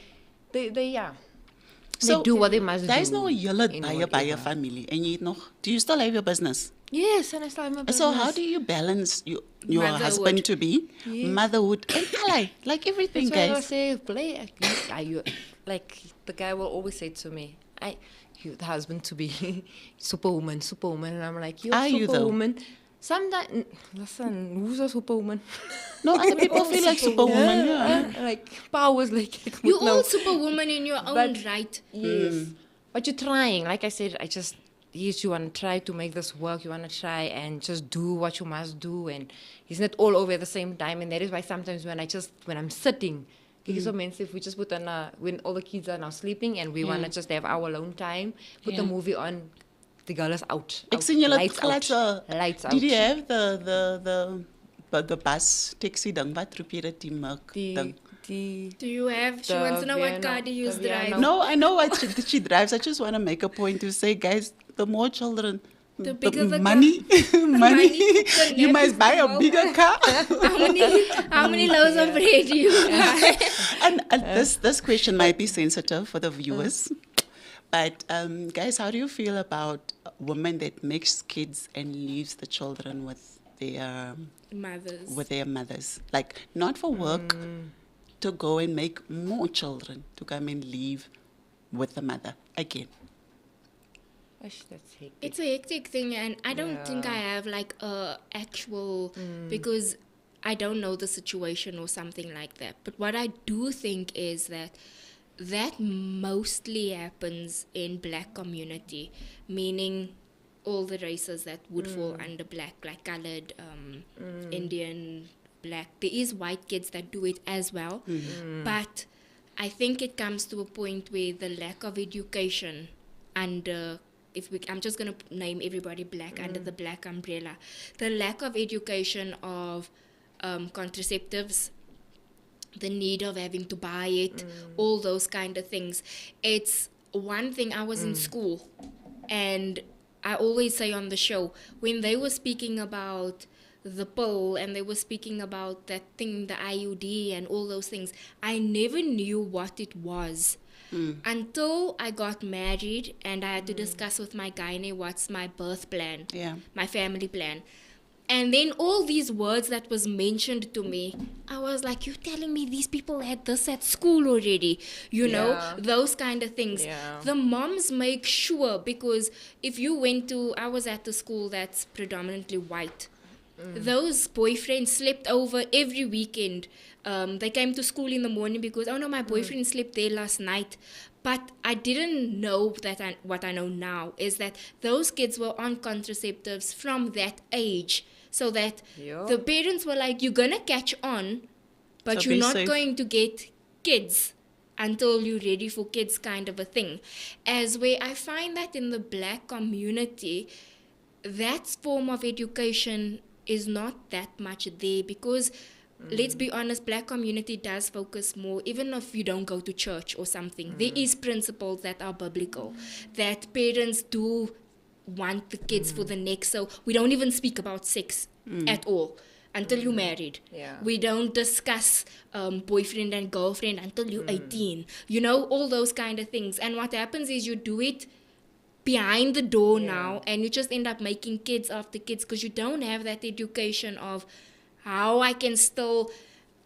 do what they must do. There's no hele in baie whatever. familie en jy het nog. Do you still have your business? Yes, and I still have my So business. how do you balance your Motherhood. husband to be, motherhood, and like everything, That's why I guys? say, play. Like the guy will always say to me, the husband to be superwoman, and I'm like, you're Are you though? superwoman. Sometimes, listen, who's a superwoman? No, other people feel like superwoman. Yeah. Like powers, like You no. all superwoman in your own But- right. Yes, but you're trying. Like I said, yes, you want to try to make this work. You want to try and just do what you must do, and it's not all over at the same time. And that is why sometimes when I'm sitting, because so many if we just put on when all the kids are now sleeping and we want to just have our alone time, put the movie on. The girl is out. Ek sien julle het Lights glad out. so. Lights out. Did you have the but the bus taxi ding wat roep jy dit die milk ding. Do you have? She wants to know what car do you drive. No, I know what she drives. I just want to make a point to say, guys, the more children, The bigger the money, money. You must buy a bigger car. How many loaves of bread do you buy? And this question might be sensitive for the viewers, but guys, how do you feel about women that makes kids and leaves the children with their mothers, like not for work, to go and make more children to come and live with the mother again? That's hectic. It's a hectic thing, and I don't think I have like a actual because I don't know the situation or something like that. But what I do think is that mostly happens in black community, meaning all the races that would fall under black, like colored, Indian, black. There is white kids that do it as well, but I think it comes to a point where the lack of education under, I'm just going to name everybody black under the black umbrella, the lack of education of contraceptives, the need of having to buy it, all those kind of things. It's one thing. I was in school, and I always say on the show, when they were speaking about the pill and they were speaking about that thing, the IUD and all those things, I never knew what it was until I got married and I had to discuss with my gynae what's my birth plan, my family plan. And then all these words that was mentioned to me, I was like, you're telling me these people had this at school already, you know, those kind of things. The moms make sure, because if you went to, I was at the school that's predominantly white. Those boyfriends slept over every weekend. They came to school in the morning because, oh no, my boyfriend slept there last night. But I didn't know that what I know now is that those kids were on contraceptives from that age. So that the parents were like, you're going to catch on, but so you're not going to get kids until you're ready for kids, kind of a thing. As where I find that in the black community, that form of education is not that much there, because let's be honest, black community does focus more, even if you don't go to church or something, there is principles that are biblical, that parents do want the kids for the next. So we don't even speak about sex at all until you're married. We don't discuss boyfriend and girlfriend until you're 18. You know, all those kind of things. And what happens is you do it behind the door now, and you just end up making kids after kids, because you don't have that education of how I can still,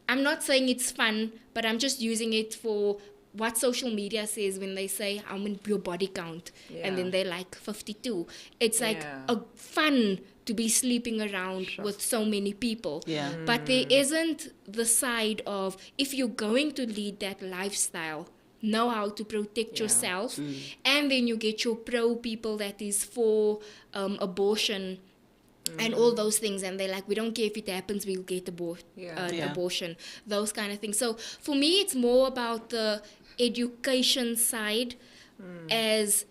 I'm not saying it's fun, but I'm just using it for what social media says when they say how many your body count, and then they're like 52. It's like a fun to be sleeping around with so many people. But there isn't the side of, if you're going to lead that lifestyle, know how to protect yourself, and then you get your pro people that is for abortion and all those things, and they're like, we don't care if it happens, we'll get abortion, those kind of things. So for me, it's more about the education side, as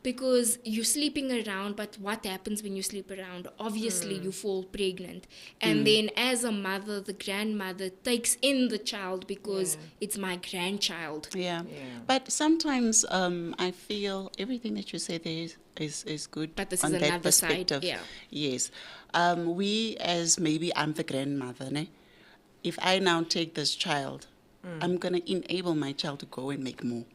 because you're sleeping around, but what happens when you sleep around? Obviously you fall pregnant, and then as a mother, the grandmother takes in the child because it's my grandchild. But sometimes I feel everything that you say there is good, but this on is that another perspective. side. Yes. We, as maybe I'm the grandmother, ne? If I now take this child, I'm going to enable my child to go and make more.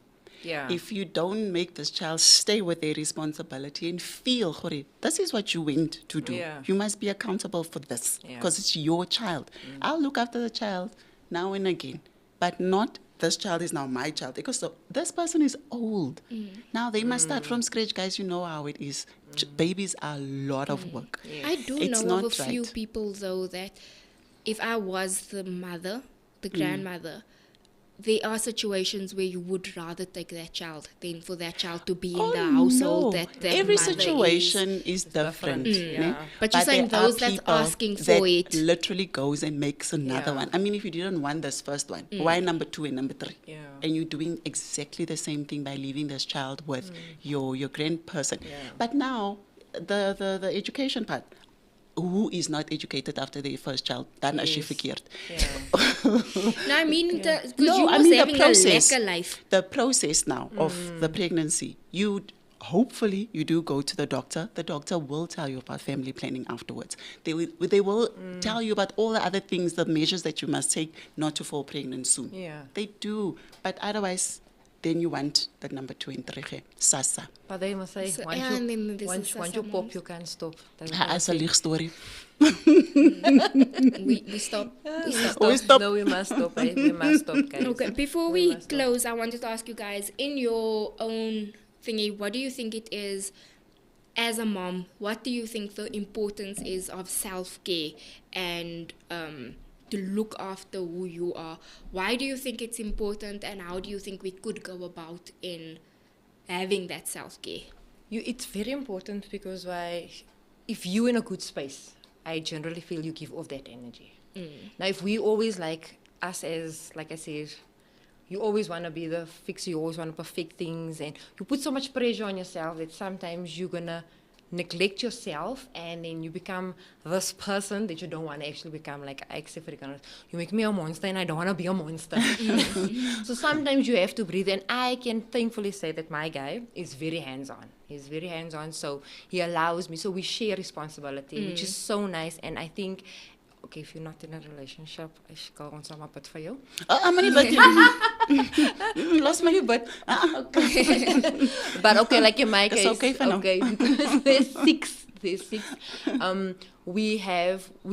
If you don't make this child stay with their responsibility and feel, this is what you went to do. You must be accountable for this, because it's your child. I'll look after the child now and again, but not this child is now my child, because this person is old. Now they must start from scratch. Guys, you know how it is. Babies are a lot of work. I do know of a few people, though, that if I was the mother, the grandmother, there are situations where you would rather take that child than for that child to be in the household that every mother situation is different. But you're saying those that's asking for it literally goes and makes another one. I mean, if you didn't want this first one, why number 2 and number 3? And you're doing exactly the same thing by leaving this child with your grandperson. But now the education part, who is not educated after their first child? Dan as jy verkeerd. Yeah. No, I mean, because No, you I was mean the having process. a lekker life. The process now of the pregnancy. Hopefully you do go to the doctor. The doctor will tell you about family planning afterwards. They will tell you about all the other things, the measures that you must take not to fall pregnant soon. Yeah. They do. But otherwise, then you want the number 2 and 3, SASA. But they must say, So, once yeah, and then there's once the you Sasa pop, moms. you can't stop. That's As a licht story. We stop. We stop. We stop. No, we must stop. We must stop, guys. Okay, before We we must stop. close, I wanted to ask you guys, in your own thingy, what do you think it is as a mom? What do you think the importance is of self-care and to look after who you are? Why do you think it's important, and how do you think we could go about in having that self-care? It's very important because if you're in a good space, I generally feel you give off that energy. Now, if we always like I said, you always want to be the fixer, you always want to perfect things, and you put so much pressure on yourself that sometimes you're going to neglect yourself, and then you become this person that you don't want to actually become. Like, except for you make me a monster, and I don't want to be a monster. So sometimes you have to breathe, and I can thankfully say that my guy is very hands-on. He's very hands-on, so he allows me. So we share responsibility, which is so nice, and I think, okay, if you're not in a relationship, I should go on some but for you. I'm only but lost my But okay. But okay, like in my It's case, okay for now. okay, because there's six. We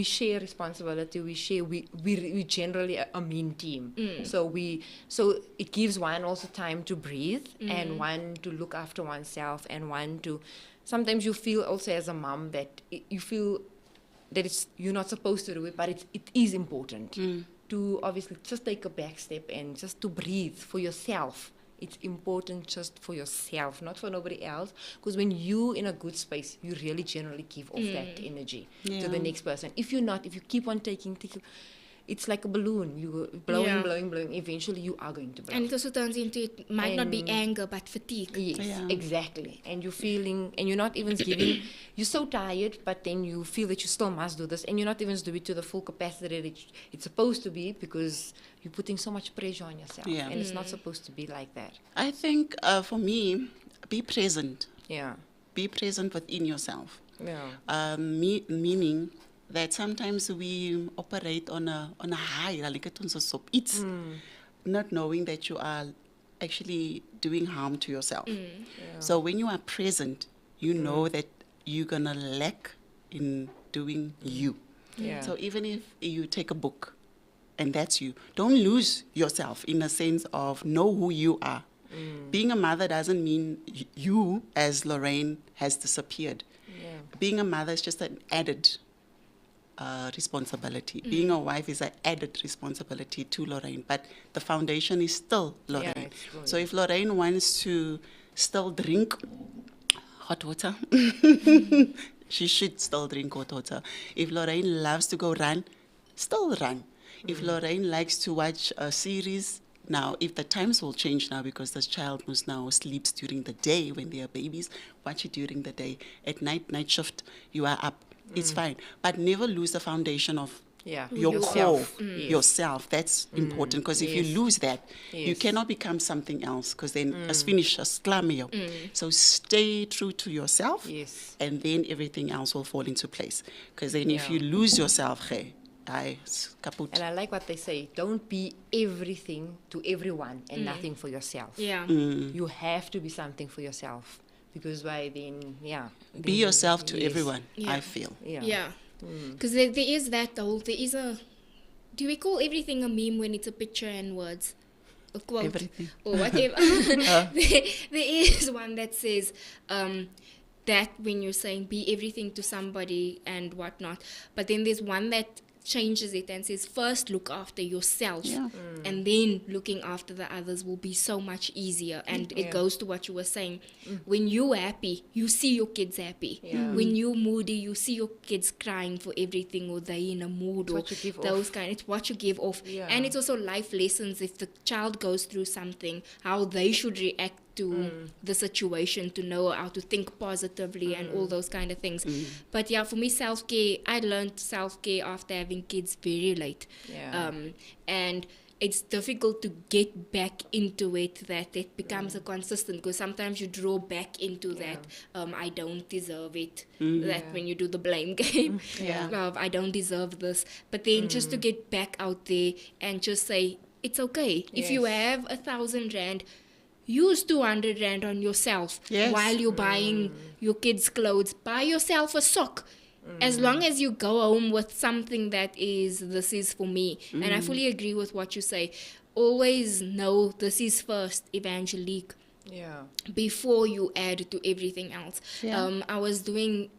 share responsibility. We generally a mean team. So it gives one also time to breathe and one to look after oneself and one to. Sometimes you feel also as a mom that you feel that you're not supposed to do it, but it is important to obviously just take a back step and just to breathe for yourself. It's important just for yourself, not for nobody else. Because when you're in a good space, you really generally give off that energy to the next person. If you keep on taking, it's like a balloon. You go blowing. Eventually, you are going to blow. And it also turns into, it might not be anger, but fatigue. Yes, Yeah. exactly. And you're feeling, and you're not even giving, you're so tired, but then you feel that you still must do this, and you're not even doing it to the full capacity that it's supposed to be because you're putting so much pressure on yourself. Yeah. And it's not supposed to be like that. I think for me, be present. Yeah. Be present within yourself. Yeah. Meaning that sometimes we operate on a high, like it's not knowing that you are actually doing harm to yourself. So when you are present, you know that you're gonna lack in doing you. Yeah. So even if you take a book and that's you, don't lose yourself in the sense of know who you are. Being a mother doesn't mean you, as Lorraine, has disappeared. Yeah. Being a mother is just an added responsibility. Being a wife is an added responsibility to Lorraine, but the foundation is still Lorraine. Yeah, it's still So if Lorraine wants to still drink hot water, she should still drink hot water. If Lorraine loves to go run, still run. If Lorraine likes to watch a series, now, if the times will change now because this child must now sleeps during the day when they are babies, watch it during the day. At night shift, you are up. It's fine. But never lose the foundation of Yeah. your Yourself. core, yourself. That's important because if you Yes. lose that, you Yes. cannot become something else because then as finish as klamio. So stay true to yourself Yes. and then everything else will fall into place. Because then if Yeah. you lose yourself, hey, it's kaput. And I like what they say, don't be everything to everyone and nothing for yourself. Yeah. You have to be something for yourself. Because by then, yeah. Be then- yourself to yes. everyone, Yeah. I feel. Yeah. Yeah. Because there is that whole, there is a, do we call everything a meme when it's a picture and words? A quote? Everything. Or whatever. there is one that says that when you're saying be everything to somebody and whatnot. But then there's one that changes it and says first look after yourself Yeah. and then looking after the others will be so much easier. And it Yeah. goes to what you were saying, when you're happy you see your kids happy. Yeah. When you're moody you see your kids crying for everything, or they in a mood, It's or what you give those off. kind, it's what you give off. Yeah. And it's also life lessons. If the child goes through something, how they should react to the situation, to know how to think positively and all those kind of things. But yeah, for me, self-care, I learned self-care after having kids very late. Yeah. And it's difficult to get back into it, that it becomes a consistent, because sometimes you draw back into that I don't deserve it, that when you do the blame game of I don't deserve this, but then just to get back out there and just say it's okay. If you have 1,000 rand, use 200 rand on yourself while you're buying your kids clothes. Buy yourself a sock. As long as you go home with something that is, this is for me. And I fully agree with what you say. Always know this is first, Evangelique, Yeah. before you add to everything else. I was doing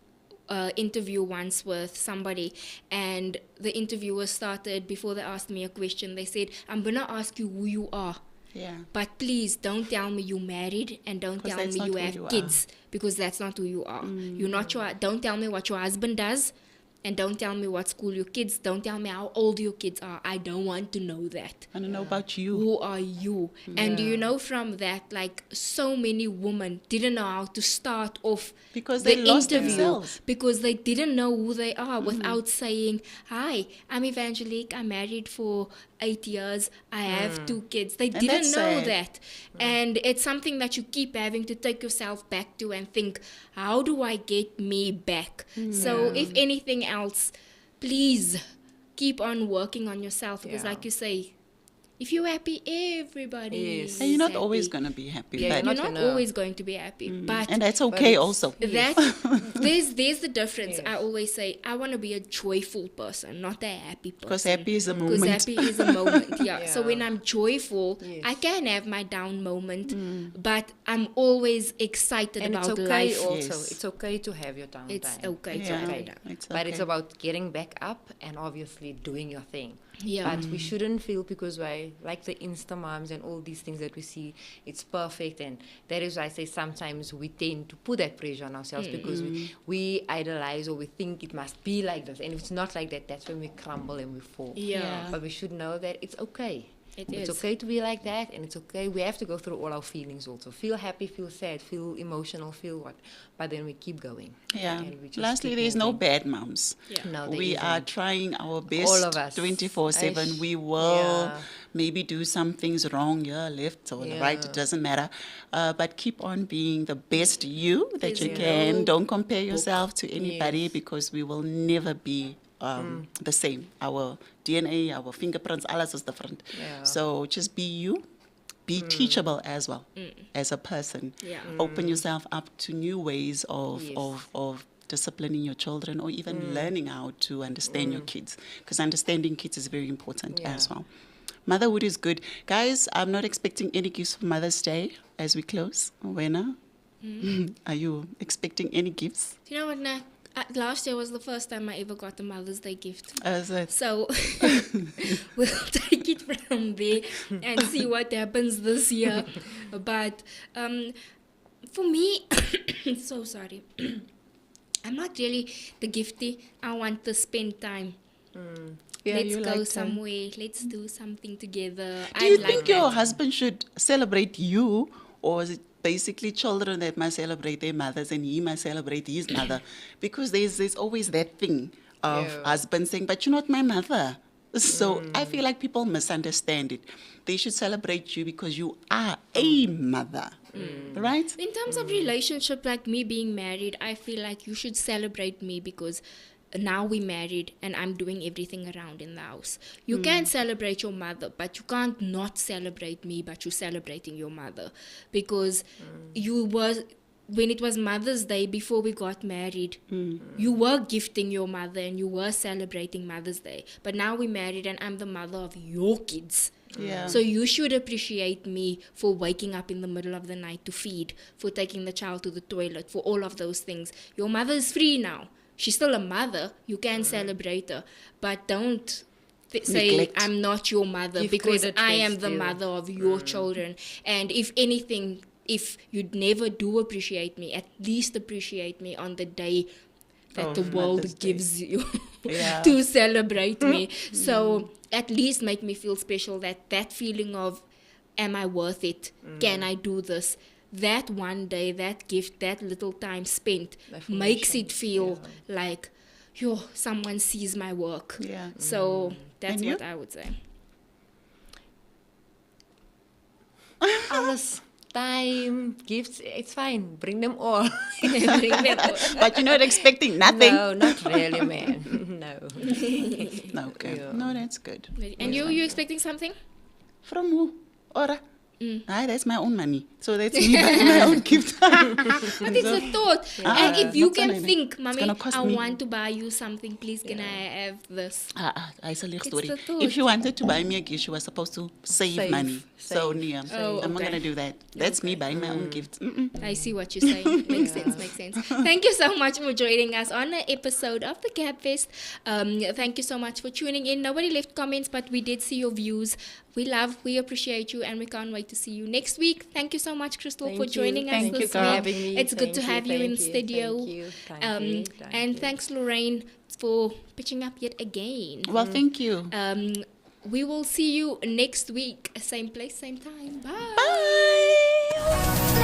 an interview once with somebody, and the interviewer started, before they asked me a question, they said, I'm going to ask you who you are. Yeah. But please don't tell me you're married, and don't 'Cause tell that's me not you who have you are. kids, because that's not who you are. You're not your. Don't tell me what your husband does, and don't tell me what school your kids. Don't tell me how old your kids are. I don't want to know that. I don't know about you. Who are you? And do you know, from that, like, so many women didn't know how to start off Because the they lost interview themselves. because they didn't know who they are without saying, hi, I'm Evangelique, I'm married for 8 years, I have 2 kids. They didn't that's know sad. that. And it's something that you keep having to take yourself back to and think, how do I get me back? So if anything else, please keep on working on yourself, because like you say, if you're happy, everybody Yes. And you're not is always happy. going to be happy. Yeah, but You're not not gonna- always going to be happy, but and that's okay it's- also. that there's the difference. Yes. I always say I want to be a joyful person, not a happy person. Because happy is a Because moment. happy is a moment, yeah. So Yeah. when I'm joyful, Yes. I can have my down moment, but I'm always excited And it's about okay life. also. Yes. It's okay to have your downtime. It's okay to Yeah. have okay. it down. It's But it's okay. about getting back up and obviously doing your thing. Yeah. But we shouldn't feel, because why, like the Insta moms and all these things that we see, it's perfect. And that is why I say sometimes we tend to put that pressure on ourselves because we idolize, or we think it must be like this. And if it's not like that, that's when we crumble and we fall. Yeah. But we should know that it's okay. It's okay to be like that, and it's okay. We have to go through all our feelings also. Feel happy, feel sad, feel emotional, feel what. But then we keep going. Yeah. And we just Lastly, keep there's no moving. bad moms. Yeah. No, there We isn't. are trying our best All of us. 24/7. Aish. We will Yeah. maybe do some things wrong, left or right, it Yeah. doesn't matter. But keep on being the best you that There's you no can. Don't compare yourself to anybody Yes. because we will never be the same. Our DNA, our fingerprints, alles is different. Yeah. So just be you. Be teachable as well as a person. Yeah. Open yourself up to new ways of, Yes. of disciplining your children, or even learning how to understand your kids, because understanding kids is very important Yeah. as well. Motherhood is good. Guys, I'm not expecting any gifts for Mother's Day as we close. Wena, are you expecting any gifts? Do you know what, Nat? Last year was the first time I ever got a Mother's Day gift. As a, So we'll take it from there and see what happens this year. But for me, so sorry. I'm not really the gifty. I want to spend time. yeah, Let's you go like to- somewhere. Let's do something together. Do you I think like your that. husband should celebrate you, or is it basically children that must celebrate their mothers and he must celebrate his mother? Because there's always that thing of Yeah. husband saying, but you're not my mother. So I feel like people misunderstand it. They should celebrate you because you are a mother, right? In terms of relationship, like me being married, I feel like you should celebrate me because now we're married and I'm doing everything around in the house. You can celebrate your mother, but you can't not celebrate me, but you're celebrating your mother. Because you were, when it was Mother's Day before we got married, you were gifting your mother and you were celebrating Mother's Day. But now we're married and I'm the mother of your kids. Yeah. So you should appreciate me for waking up in the middle of the night to feed, for taking the child to the toilet, for all of those things. Your mother is free now. She's still a mother. You can celebrate her. But don't say, Neglect. I'm not your mother, Give because credit I where am it's the due. mother of your children. And if anything, if you'd never do appreciate me, at least appreciate me on the day that the Of world Mother's Day. gives you Yeah. to celebrate me. So at least make me feel special, that feeling of, am I worth it? Can I do this? that one day, that gift, that little time spent Affirmation, makes it feel like, yo, someone sees my work. Yeah. So that's And you? what I would say. Alles, time, gifts, it's fine. Bring them all. Bring them all. But you're not expecting nothing. No, not really, man. No. No, okay. Yeah. No, that's good. And you expecting something? From who? Ora. That's my own money. So that's me buying my own gift. But it's a thought. And if you not so can many. think, It's Mommy, gonna cost I me. want to buy you something, please can I have this? I saw a story. the thought. If she wanted to buy me a gift, she was supposed to save money. So, Save. Nia, Oh, I'm not okay. going to do that. That's me buying my own gifts. Mm-mm. I see what you're saying. Makes sense. Thank you so much for joining us on an episode of the Gabfest. Thank you so much for tuning in. Nobody left comments, but we did see your views. We appreciate you, and we can't wait to see you next week. Thank you so much, Crystal, for joining us Thank you, this girl. week. having me. It's good to have you in Thank studio. Thank you. Thank you. And thanks, Lorraine, for pitching up yet again. Well, thank you. We will see you next week. Same place, same time. Bye. Bye.